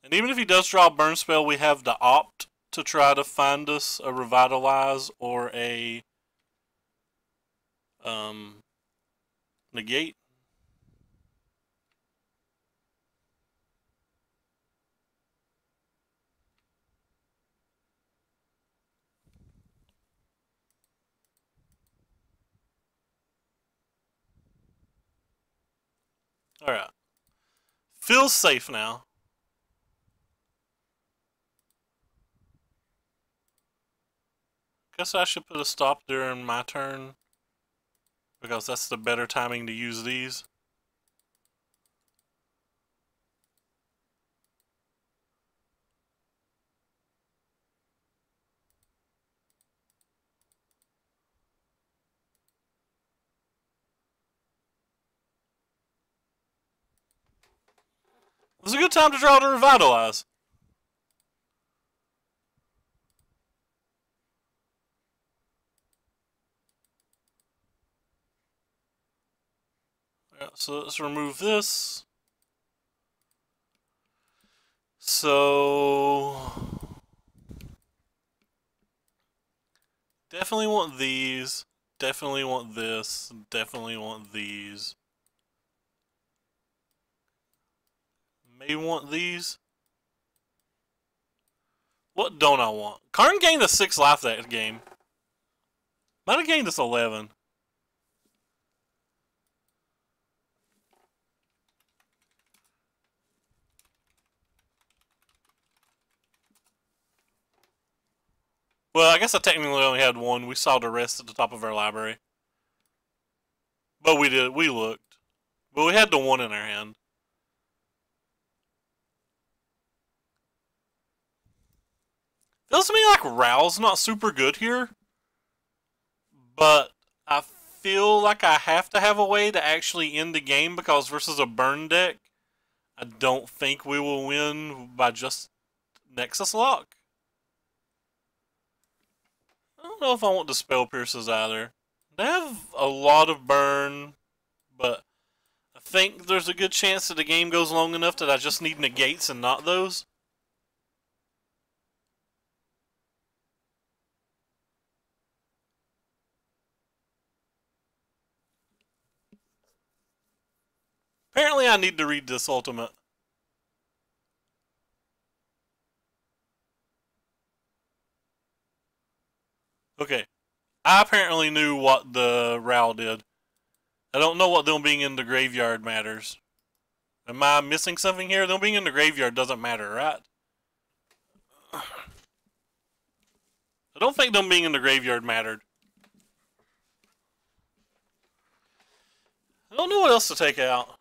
And even if he does draw a burn spell, we have the opt to try to find us a revitalize or a negate. Alright. Feels safe now. Guess I should put a stop during my turn, because that's the better timing to use these. This is a good time to draw to revitalize. Yeah, so let's remove this. So definitely want these. Definitely want this. Definitely want these. May want these. What don't I want? Karn gained a 6 life that game. Might have gained us 11. Well, I guess I technically only had one. We saw the rest at the top of our library. But we did. We looked. But we had the one in our hand. Feels to me like Row's not super good here. But I feel like I have to have a way to actually end the game, because versus a burn deck, I don't think we will win by just Nexus Lock. I don't know if I want the Spell Pierces either. They have a lot of burn, but I think there's a good chance that the game goes long enough that I just need negates and not those. Apparently I need to read this ultimate. Okay. I apparently knew what the RAL did. I don't know what them being in the graveyard matters. Am I missing something here? Them being in the graveyard doesn't matter, right? I don't think them being in the graveyard mattered. I don't know what else to take out.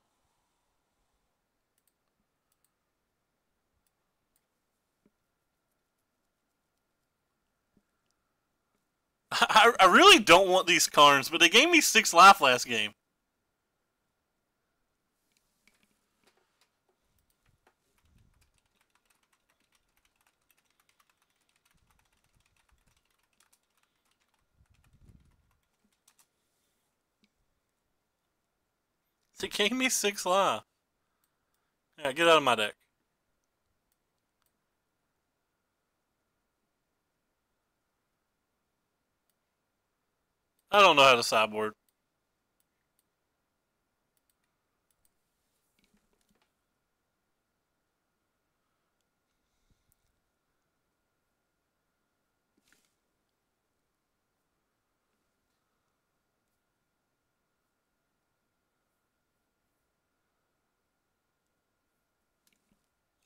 I really don't want these cards, but they gave me 6 life last game. They gave me 6 life. Yeah, get out of my deck. I don't know how to sideboard.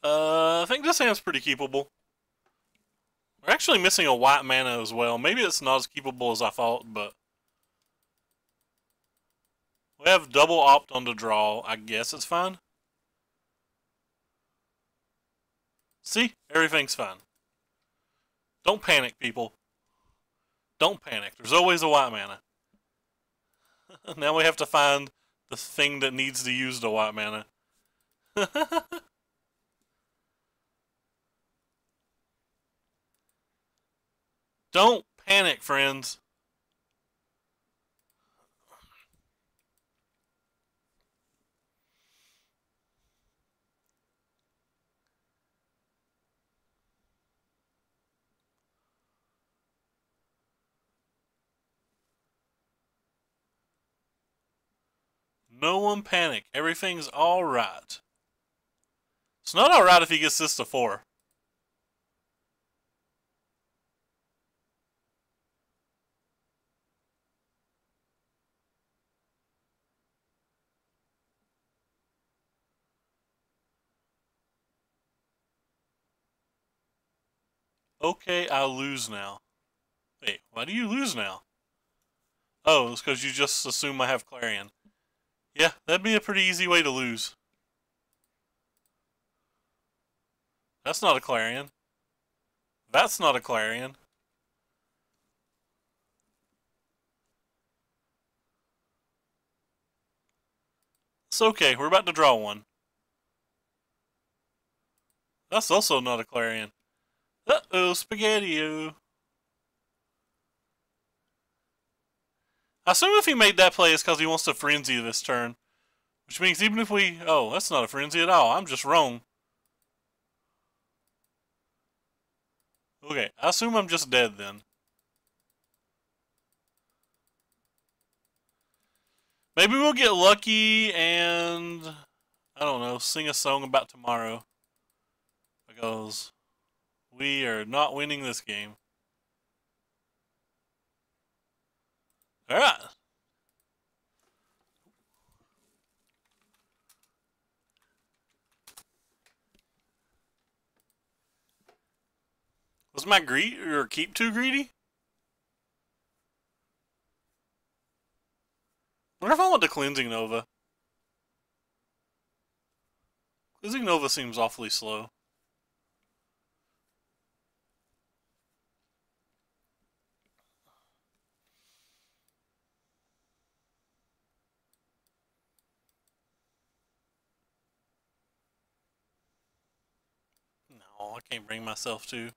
I think this hand's pretty keepable. We're actually missing a white mana as well. Maybe it's not as keepable as I thought, but we have double opt on the draw. I guess it's fine. See? Everything's fine. Don't panic, people. Don't panic. There's always a white mana. Now we have to find the thing that needs to use the white mana. Don't panic, friends. No one panic. Everything's alright. It's not alright if he gets this to 4. Okay, I lose now. Wait, why do you lose now? Oh, it's because you just assume I have Clarion. Yeah, that'd be a pretty easy way to lose. That's not a Clarion. That's not a Clarion. It's okay, we're about to draw one. That's also not a Clarion. Uh-oh, Spaghetti-O. I assume if he made that play, it's because he wants to Frenzy this turn. Which means even if we... Oh, that's not a Frenzy at all. I'm just wrong. Okay, I assume I'm just dead then. Maybe we'll get lucky and... I don't know, sing a song about tomorrow. Because we are not winning this game. Alright. Was my greed or keep too greedy? Wonder if I want the Cleansing Nova. Cleansing Nova seems awfully slow. No, I can't bring myself to.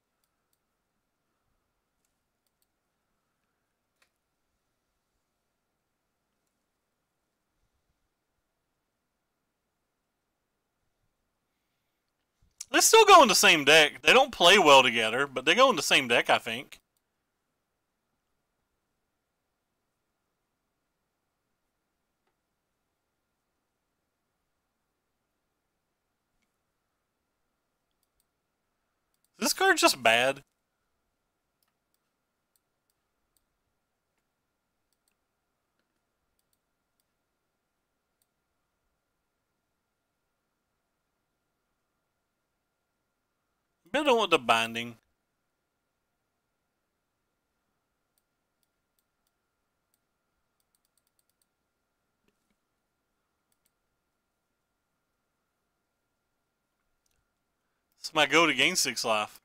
They still go in the same deck. They don't play well together, but they go in the same deck, I think. Is this card just bad? Maybe I don't want the binding. It's my go to gain 6 life.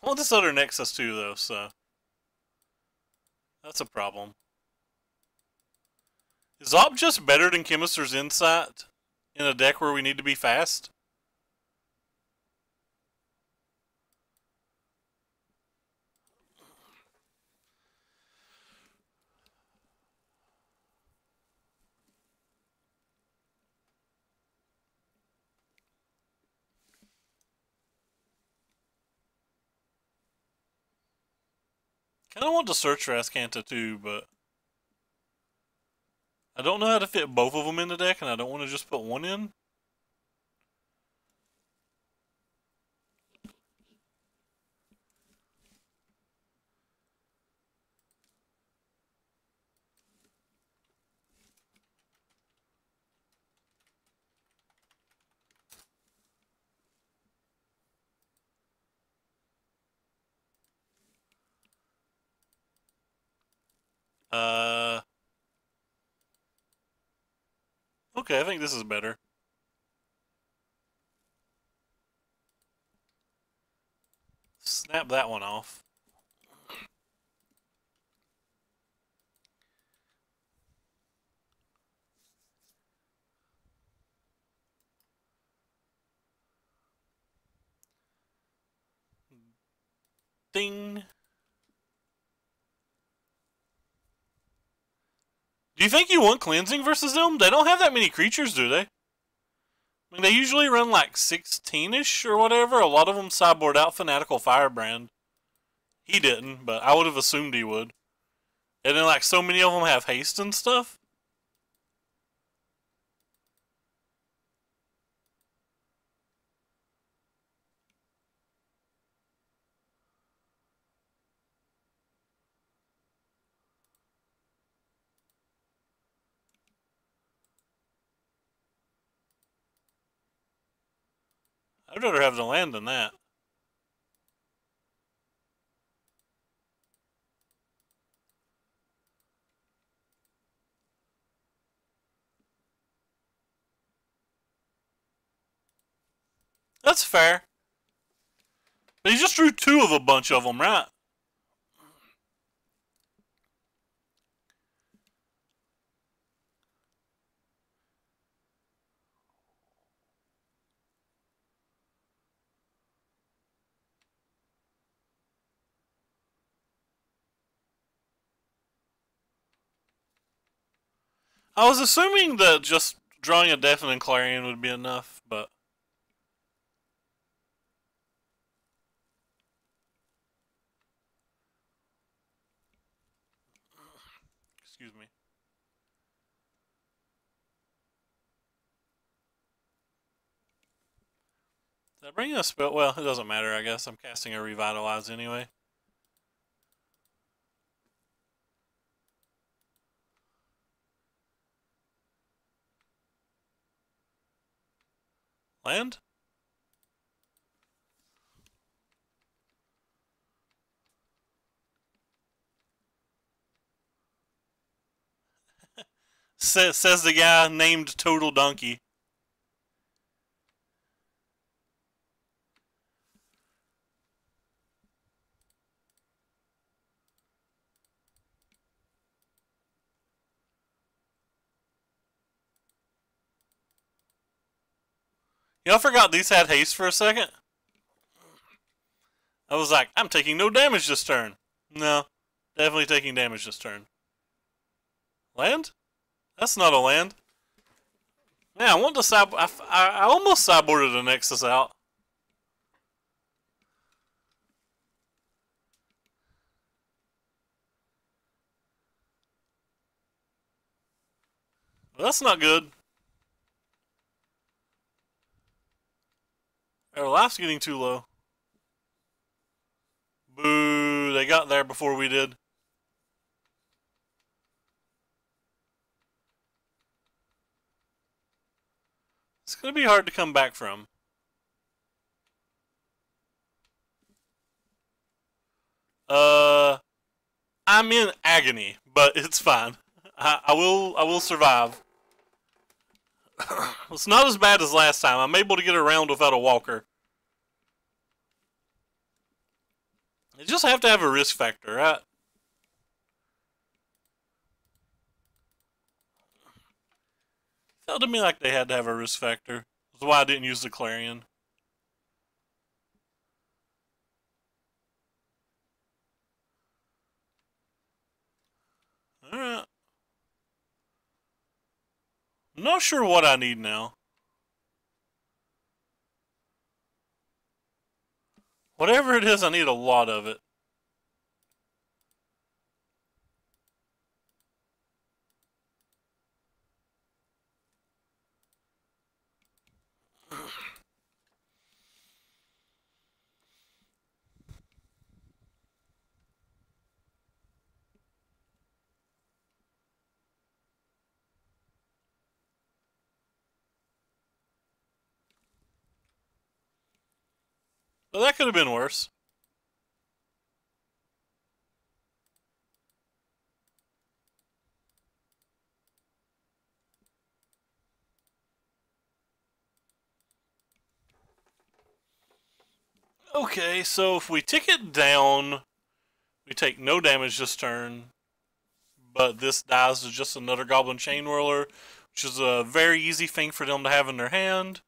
I want this other Nexus too, though, so that's a problem. Is Op just better than Chemister's Insight in a deck where we need to be fast? Kinda want to search for Ascanta too, but I don't know how to fit both of them in the deck, and I don't want to just put one in. Okay, I think this is better. Snap that one off. Ding. Do you think you want cleansing versus them? They don't have that many creatures, do they? I mean, they usually run like 16-ish or whatever. A lot of them sideboard out Fanatical Firebrand. He didn't, but I would have assumed he would. And then like so many of them have haste and stuff. I'd rather have the land than that. That's fair. But he just drew 2 of a bunch of them, right? I was assuming that just drawing a Deafening Clarion would be enough, but... Excuse me. Did I bring a spell? Well, it doesn't matter, I guess. I'm casting a Revitalize anyway. Land? Says the guy named Total Donkey. You know, I forgot these had haste for a second. I was like, I'm taking no damage this turn. No, definitely taking damage this turn. Land? That's not a land. Yeah, I want to side. I almost sideboarded a Nexus out. Well, that's not good. Our life's getting too low. Boo, they got there before we did. It's going to be hard to come back from. I'm in agony, but it's fine. I will survive. It's not as bad as last time. I'm able to get around without a walker. You just have to have a risk factor, right? Felt to me like they had to have a risk factor. That's why I didn't use the Clarion. Alright. I'm not sure what I need now. Whatever it is, I need a lot of it. But that could have been worse. Okay, so if we tick it down, we take no damage this turn, but this dies to just another Goblin Chain Whirler, which is a very easy thing for them to have in their hand.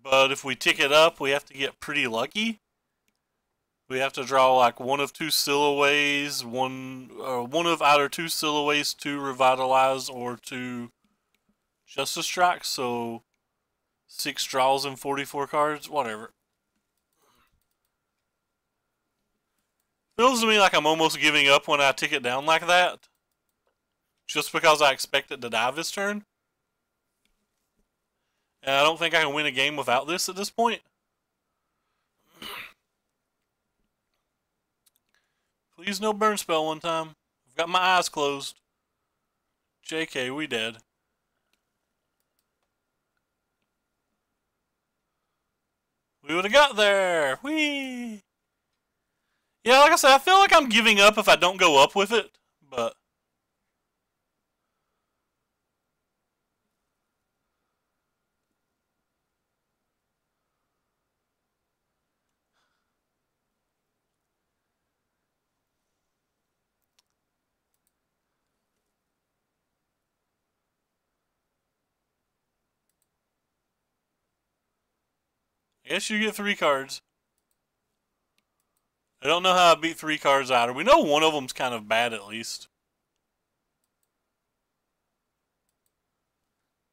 But if we tick it up, we have to get pretty lucky. We have to draw like one of two Sillaways, one of either two Sillaways to Revitalize or to Justice Strike, so 6 draws and 44 cards, whatever. Feels to me like I'm almost giving up when I tick it down like that. Just because I expect it to die this turn. And I don't think I can win a game without this at this point. Please no burn spell one time. I've got my eyes closed. JK, we dead. We would have got there. Whee! Yeah, like I said, I feel like I'm giving up if I don't go up with it, but I guess you get 3 cards. I don't know how I beat 3 cards out of. We know one of them's kind of bad at least.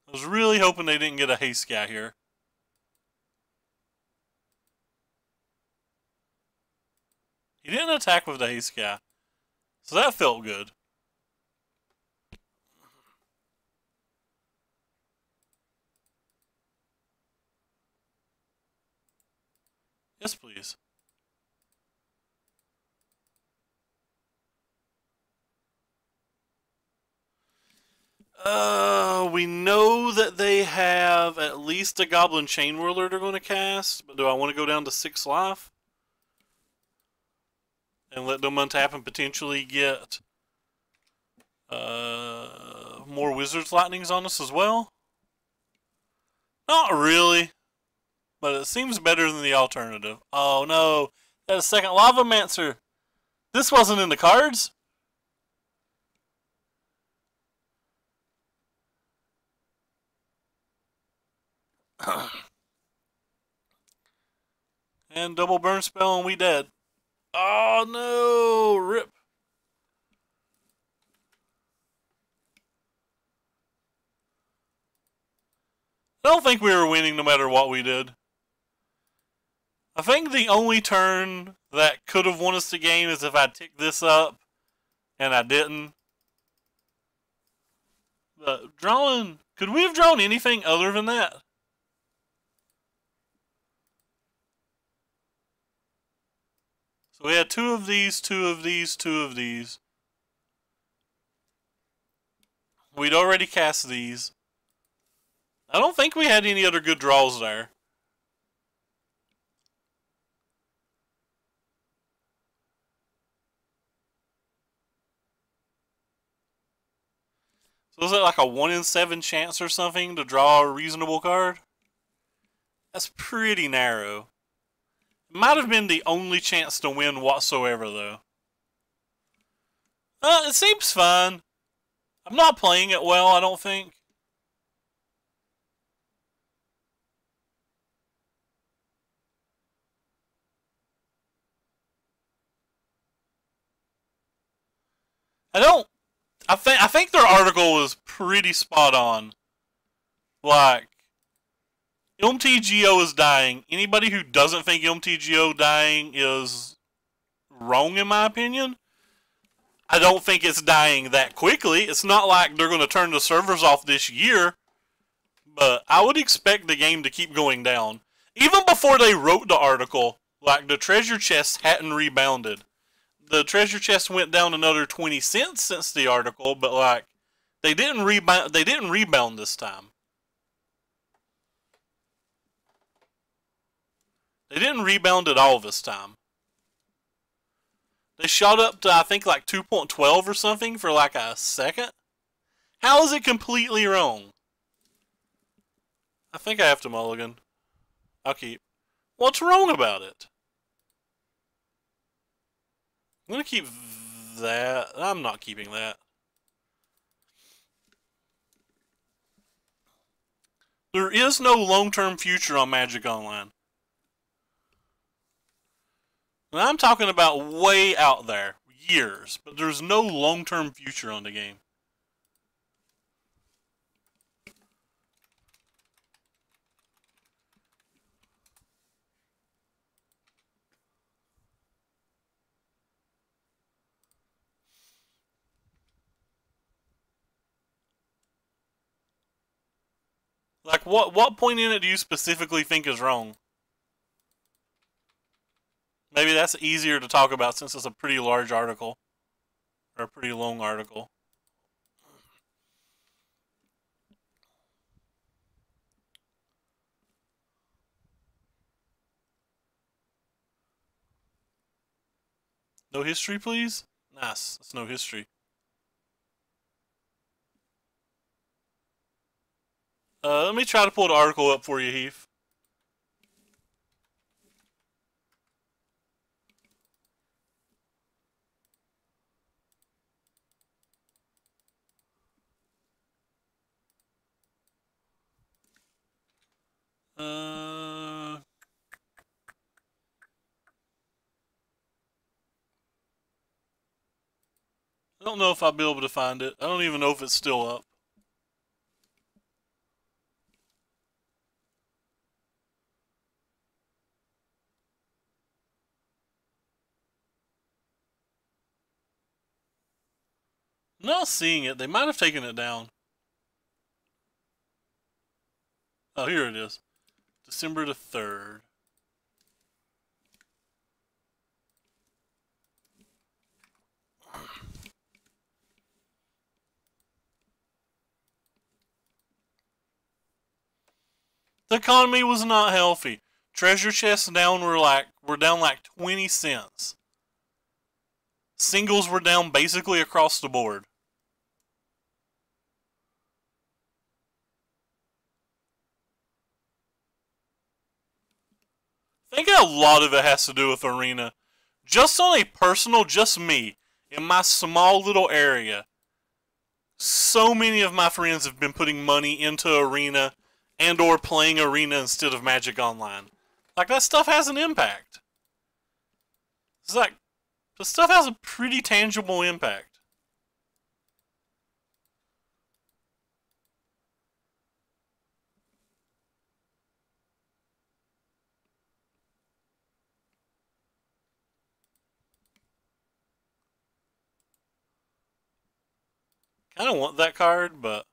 I was really hoping they didn't get a haste guy here. He didn't attack with the haste guy, so that felt good. Yes, please. We know that they have at least a Goblin Chain Whirler they're going to cast, but do I want to go down to 6 life? And let them untap and potentially get more Wizard's Lightnings on us as well? Not really, but it seems better than the alternative. Oh no, that is second Lavamancer. This wasn't in the cards? And double burn spell and we dead. Oh no, rip. I don't think we were winning no matter what we did. I think the only turn that could have won us the game is if I ticked this up and I didn't. But drawing, could we have drawn anything other than that? So we had 2 of these, 2 of these, 2 of these. We'd already cast these. I don't think we had any other good draws there. So is it like a 1 in 7 chance or something to draw a reasonable card? That's pretty narrow. It might have been the only chance to win whatsoever, though. It seems fun. I'm not playing it well, I don't think. I think their article was pretty spot on. Like, MTGO is dying. Anybody who doesn't think MTGO dying is wrong, in my opinion. I don't think it's dying that quickly. It's not like they're going to turn the servers off this year. But I would expect the game to keep going down. Even before they wrote the article, like, the treasure chest hadn't rebounded. The treasure chest went down another 20 cents since the article, but like, they didn't rebound this time. They didn't rebound at all this time. They shot up to, I think, like 2.12 or something for like a second. How is it completely wrong? I think I have to mulligan. I'll keep. What's wrong about it? I'm going to keep that. I'm not keeping that. There is no long-term future on Magic Online. And I'm talking about way out there. Years. But there's no long-term future on the game. Like, what point in it do you specifically think is wrong? Maybe that's easier to talk about since it's a pretty large article. Or a pretty long article. No history, please? Nice. That's no history. Let me try to pull the article up for you, Heath. I don't know if I'll be able to find it. I don't even know if it's still up. I'm not seeing it. They might have taken it down. Oh, here it is. December the 3rd. The economy was not healthy. Treasure chests down were down like 20 cents. Singles were down basically across the board. I think a lot of it has to do with Arena. Just on a personal, just me, in my small little area, so many of my friends have been putting money into Arena and or playing Arena instead of Magic Online. Like, that stuff has an impact. It's like, the stuff has a pretty tangible impact. Kind of want that card, but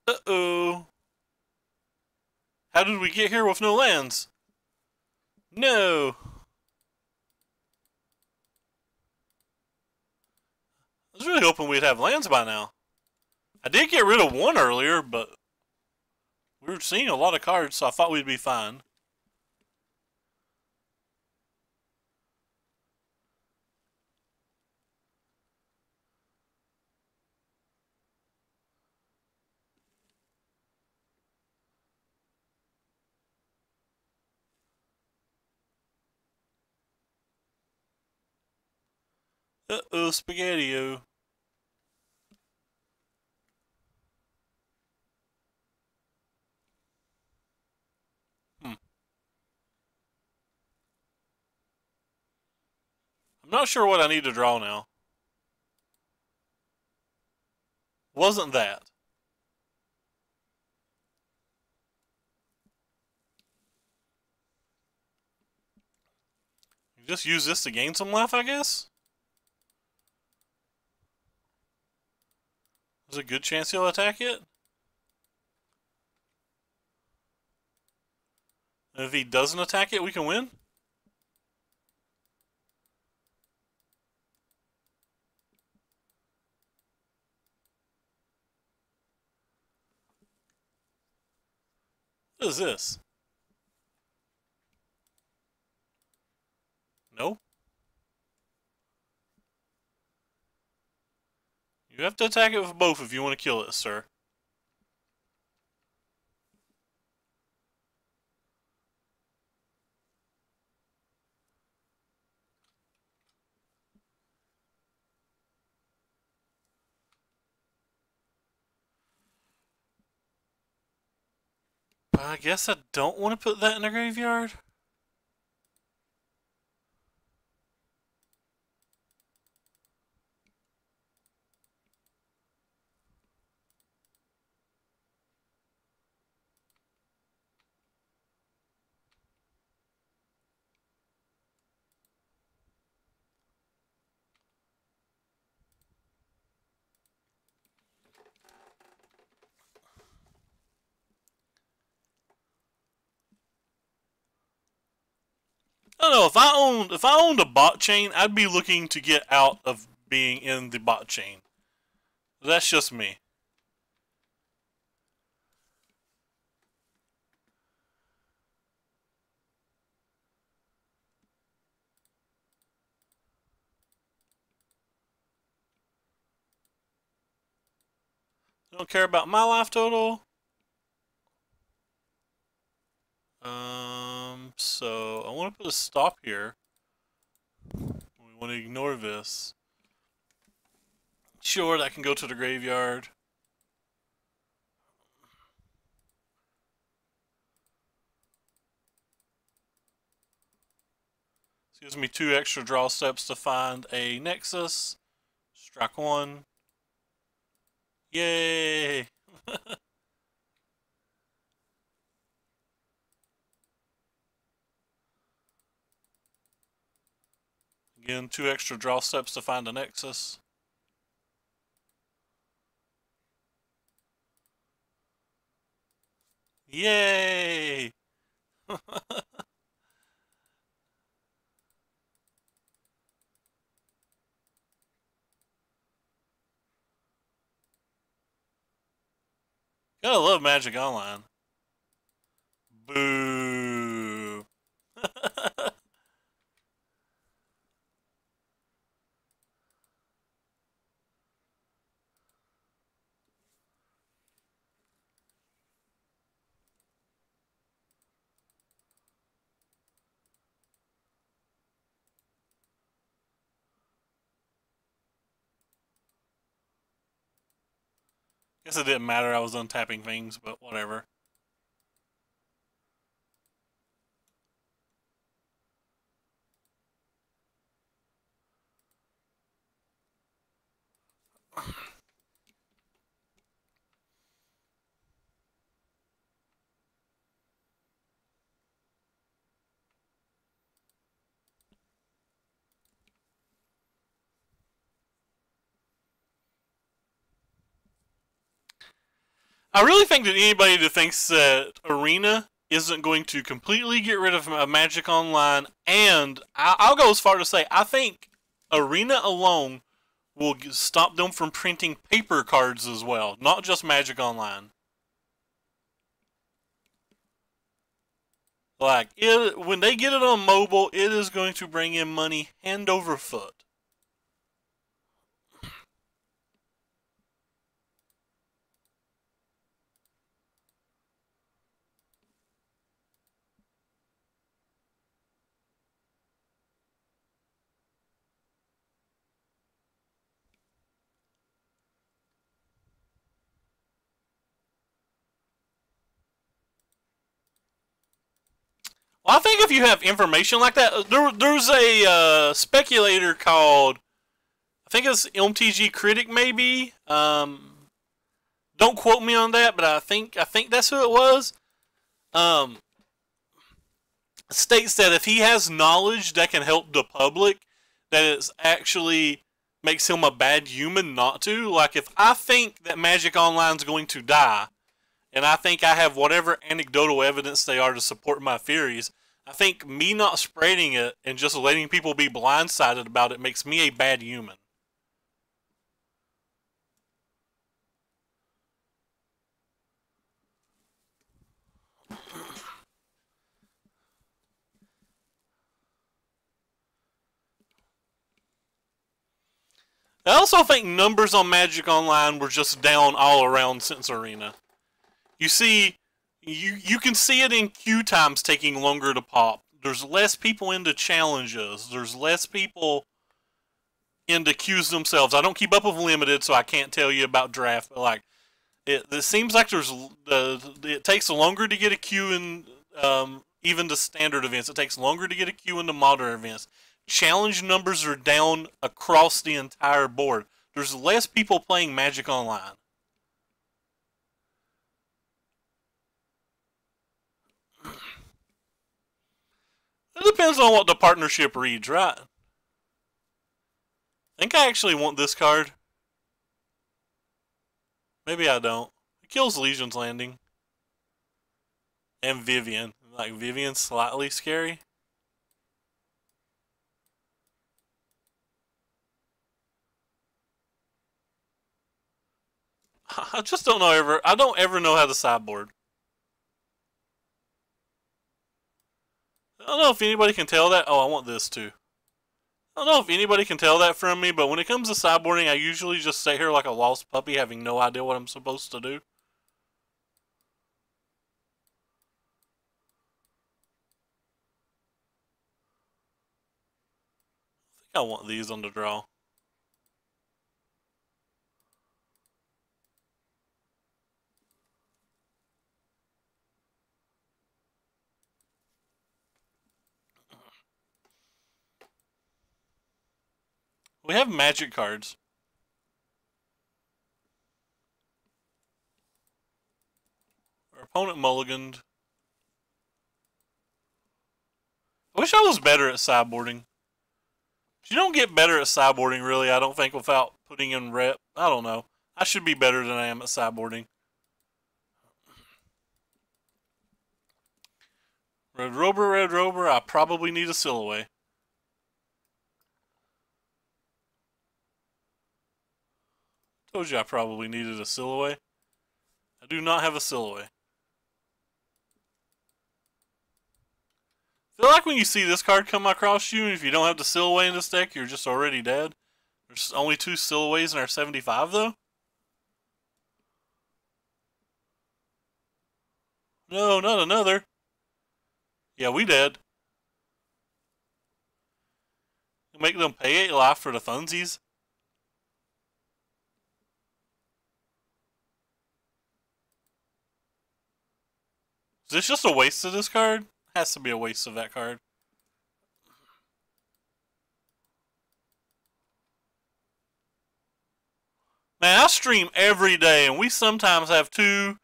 Uh-oh. How did we get here with no lands? No. I was really hoping we'd have lands by now. I did get rid of one earlier, but we were seeing a lot of cards, so I thought we'd be fine. Uh-oh, Spaghetti-O. I'm not sure what I need to draw now. Wasn't that. You just use this to gain some life, I guess? There's a good chance he'll attack it. And if he doesn't attack it, we can win? What is this? No? You have to attack it with both if you want to kill it, sir. But I guess I don't want to put that in the graveyard. I don't know, if I owned a bot chain, I'd be looking to get out of being in the bot chain. That's just me. Don't care about my life total. So I want to put a stop here. We want to ignore this. Sure, that can go to the graveyard. This gives me 2 extra draw steps to find a Nexus. Strike 1. Yay! Again, 2 extra draw steps to find a Nexus. Yay! Gotta love Magic Online. Boo! Guess it didn't matter, I was untapping things, but whatever. I really think that anybody that thinks that Arena isn't going to completely get rid of Magic Online, and I'll go as far to say I think Arena alone will stop them from printing paper cards as well, not just Magic Online. Like, when they get it on mobile, it is going to bring in money hand over foot. Well, I think if you have information like that, there's a speculator called, I think it's MTG Critic maybe. Don't quote me on that, but I think that's who it was. Um, States that if he has knowledge that can help the public, that it actually makes him a bad human not to. Like, if I think that Magic Online's going to die, and I think I have whatever anecdotal evidence they are to support my theories, I think me not spreading it and just letting people be blindsided about it makes me a bad human. I also think numbers on Magic Online were just down all around since Arena. You see, you can see it in queue times taking longer to pop. There's less people into challenges. There's less people into queues themselves. I don't keep up with Limited, so I can't tell you about draft. But like, it seems like it takes longer to get a queue in even the standard events. It takes longer to get a queue in the modern events. Challenge numbers are down across the entire board. There's less people playing Magic Online. It depends on what the partnership reads, right? I think I actually want this card. Maybe I don't. It kills Legion's Landing. And Vivian. Like, Vivian's slightly scary. I just don't know I don't ever know how to sideboard. I don't know if anybody can tell that. Oh, I want this too. I don't know if anybody can tell that from me, but when it comes to sideboarding, I usually just sit here like a lost puppy having no idea what I'm supposed to do. I think I want these on the draw. We have magic cards. Our opponent mulliganed. I wish I was better at sideboarding. You don't get better at sideboarding, really, I don't think, without putting in rep. I don't know. I should be better than I am at sideboarding. Red Rover, I probably need a Silhouette. Told you I probably needed a Silhouette. I do not have a Silhouette. I feel like when you see this card come across you, and if you don't have the Silhouette in this deck, you're just already dead. There's only 2 Silhouettes in our 75, though. No, not another. Yeah, we dead. Make them pay 8 life for the funsies. Is this just a waste of this card? Has to be a waste of that card. Man, I stream every day, and we sometimes have 2,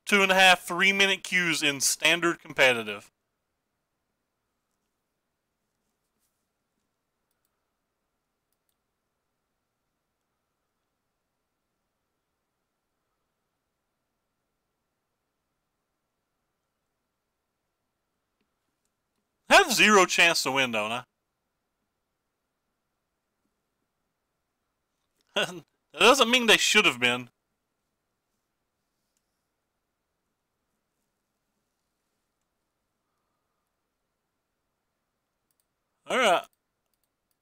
2.5, 3-minute queues in standard competitive. have zero chance to win, don't I? That doesn't mean they should have been. Alright.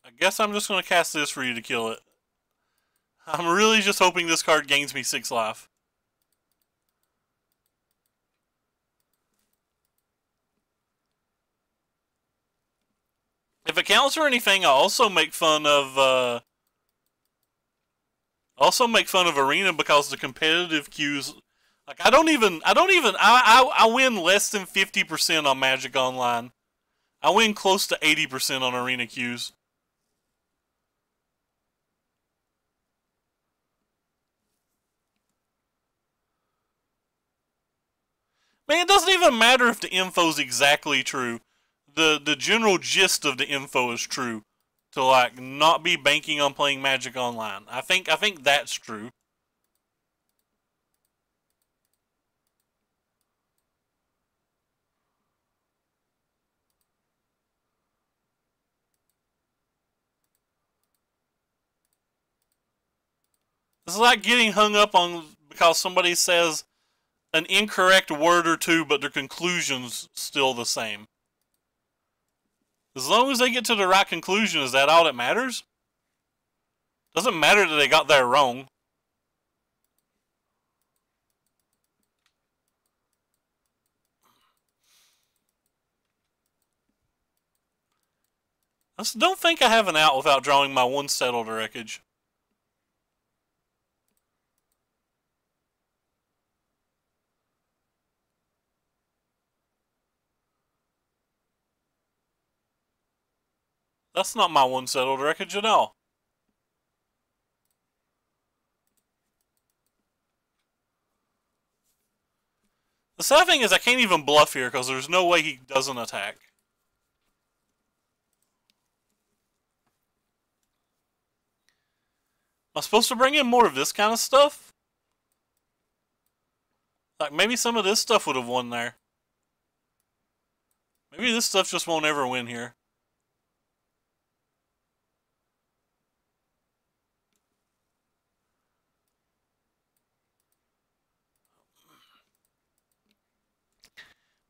I guess I'm just going to cast this for you to kill it. I'm really just hoping this card gains me 6 life. If it counts for anything, I also make fun of Arena because the competitive queues, like I win less than 50% on Magic Online. I win close to 80% on Arena queues. Man, it doesn't even matter if the info's exactly true. The general gist of the info is true. To like not be banking on playing Magic Online. I think that's true. It's like getting hung up on because somebody says an incorrect word or two, but their conclusion's still the same. As long as they get to the right conclusion, is that all that matters? Doesn't matter that they got there wrong. I just don't think I have an out without drawing my one settled wreckage. That's not my one settled wreckage at all. The sad thing is I can't even bluff here because there's no way he doesn't attack. Am I supposed to bring in more of this kind of stuff? Like maybe some of this stuff would have won there. Maybe this stuff just won't ever win here.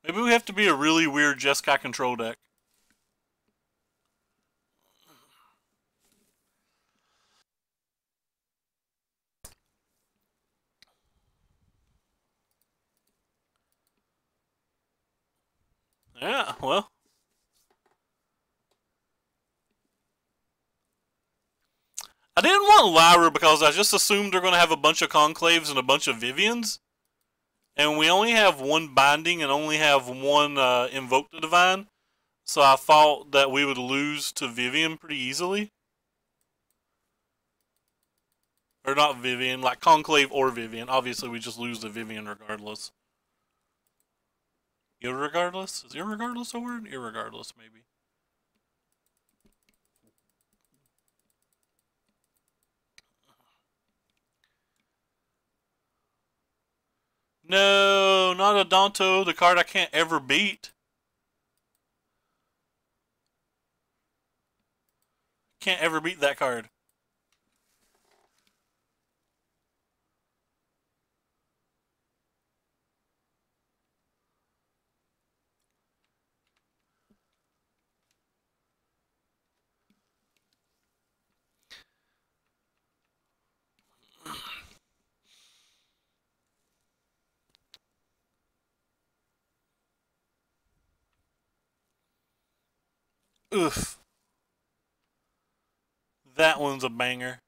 Maybe we have to be a really weird Jeskai control deck. Yeah, well. I didn't want Lyra because I just assumed they're going to have a bunch of Conclaves and a bunch of Vivians. And we only have one Binding and only have one Invoke the Divine. So I thought that we would lose to Vivian pretty easily. Or not Vivian, like Conclave or Vivian. Obviously we just lose to Vivian regardless. Irregardless? Is irregardless a word? Irregardless, maybe. No, not a Danto, the card I can't ever beat. Can't ever beat that card. Oof. That one's a banger.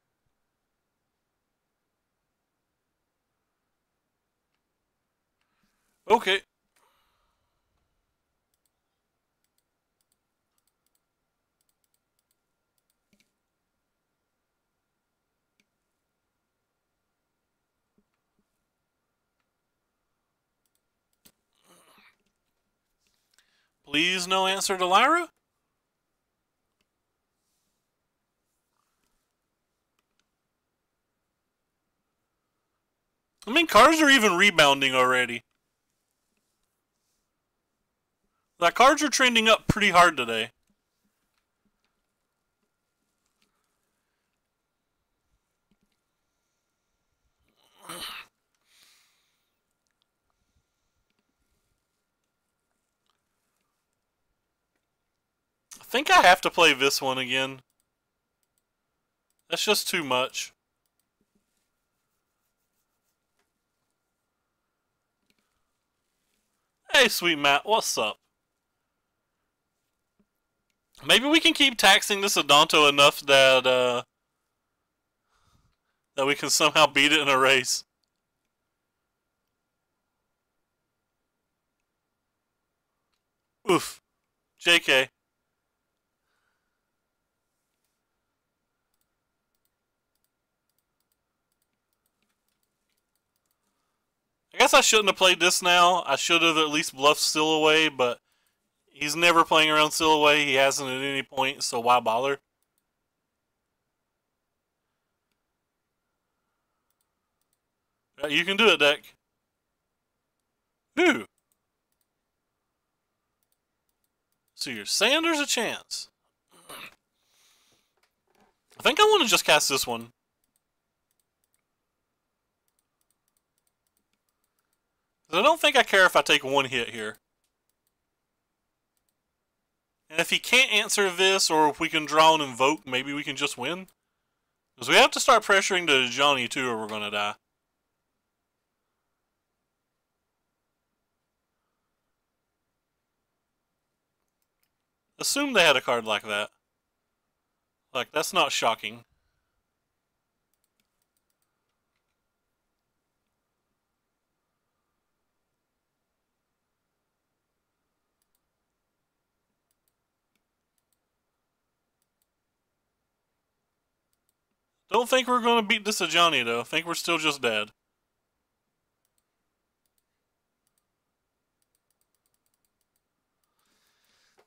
Okay. Please no answer to Lyra? I mean, cards are even rebounding already. The cards are trending up pretty hard today. I think I have to play this one again. That's just too much. Hey, sweet Matt, what's up? Maybe we can keep taxing this Adonto enough that that we can somehow beat it in a race. Oof. JK. I guess I shouldn't have played this now. I should have at least bluffed Stillaway, but he's never playing around Stillaway. He hasn't at any point, so why bother? You can do it, deck. Who? So you're saying there's a chance. I think I want to just cast this one. I don't think I care if I take one hit here. And if he can't answer this, or if we can draw and invoke, maybe we can just win. Because we have to start pressuring the Johnny too, or we're going to die. Assume they had a card like that. Like, that's not shocking. Don't think we're going to beat this Ajani, though. Think we're still just dead.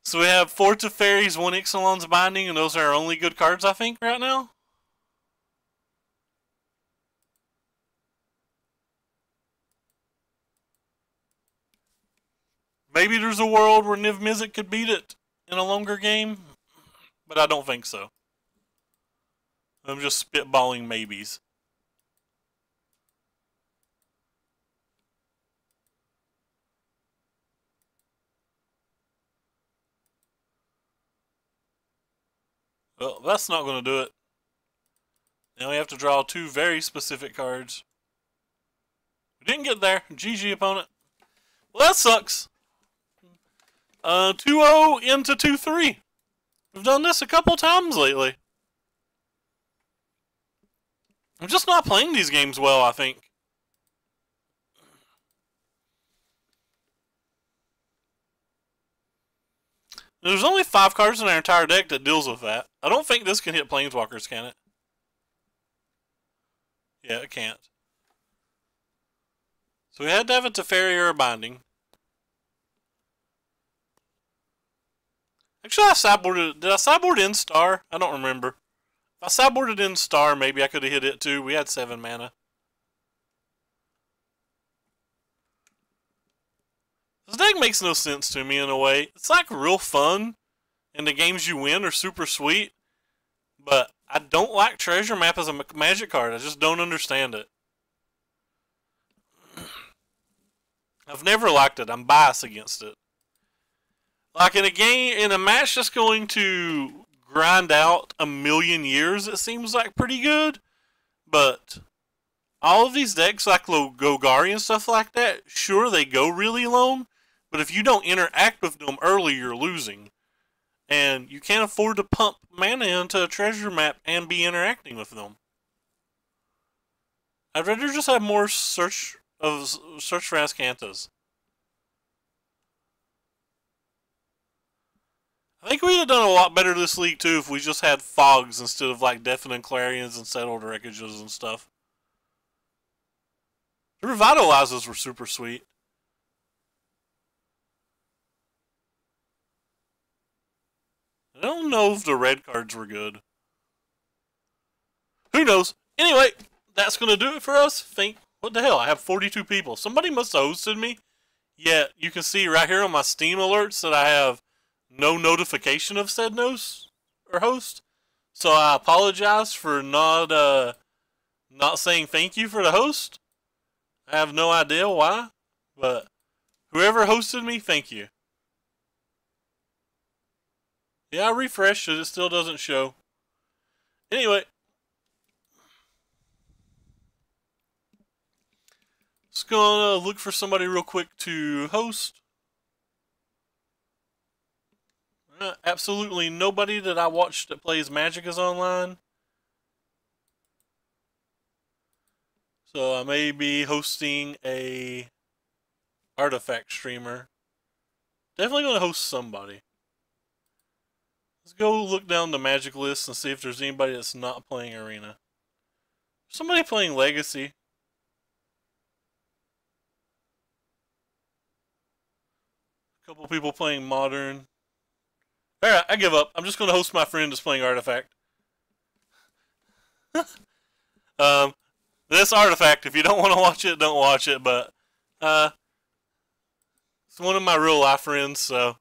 So we have 4 Teferis, 1 Ixalan's Binding, and those are our only good cards, I think, right now. Maybe there's a world where Niv Mizzet could beat it in a longer game, but I don't think so. I'm just spitballing maybes. Well, that's not going to do it. Now we have to draw 2 very specific cards. We didn't get there. GG, opponent. Well, that sucks. 2-0 into 2-3. We've done this a couple times lately. I'm just not playing these games well, I think. There's only 5 cards in our entire deck that deals with that. I don't think this can hit Planeswalkers, can it? Yeah, it can't. So we had to have a Teferi or a Binding. Actually, I sideboarded. Did I sideboard in Star? I don't remember. If I sideboarded in Star, maybe I could have hit it too. We had 7 mana. This deck makes no sense to me in a way. It's like real fun, and the games you win are super sweet, but I don't like Treasure Map as a Magic card. I just don't understand it. I've never liked it. I'm biased against it. Like in a game, in a match that's going to grind out a million years, it seems like pretty good. But all of these decks, like Golgari and stuff like that, sure, they go really long. But if you don't interact with them early, you're losing. And you can't afford to pump mana into a treasure map and be interacting with them. I'd rather just have more search for Ascanthus. I think we'd have done a lot better this league too if we just had fogs instead of like deafening clarions and settled wreckages and stuff. The revitalizers were super sweet. I don't know if the red cards were good. Who knows? Anyway, that's going to do it for us. What the hell? I have 42 people. Somebody must have hosted me Yet you can see right here on my Steam alerts that I have no notification of said host. So I apologize for not saying thank you for the host. I have no idea why, but whoever hosted me, thank you. Yeah, I refreshed it. It still doesn't show. Anyway. Just gonna look for somebody real quick to host. Absolutely nobody that I watch that plays Magic is online. So I may be hosting a artifact streamer. Definitely gonna host somebody. Let's go look down the Magic list and see if there's anybody that's not playing Arena. Somebody playing Legacy. A couple people playing Modern. Alright, I give up. I'm just going to host my friend that's playing Artifact. This Artifact, if you don't want to watch it, don't watch it, but it's one of my real life friends, so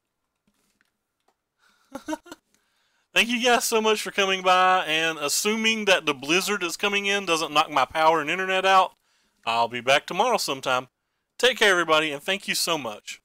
thank you guys so much for coming by, and assuming that the blizzard that's coming in doesn't knock my power and internet out, I'll be back tomorrow sometime. Take care, everybody, and thank you so much.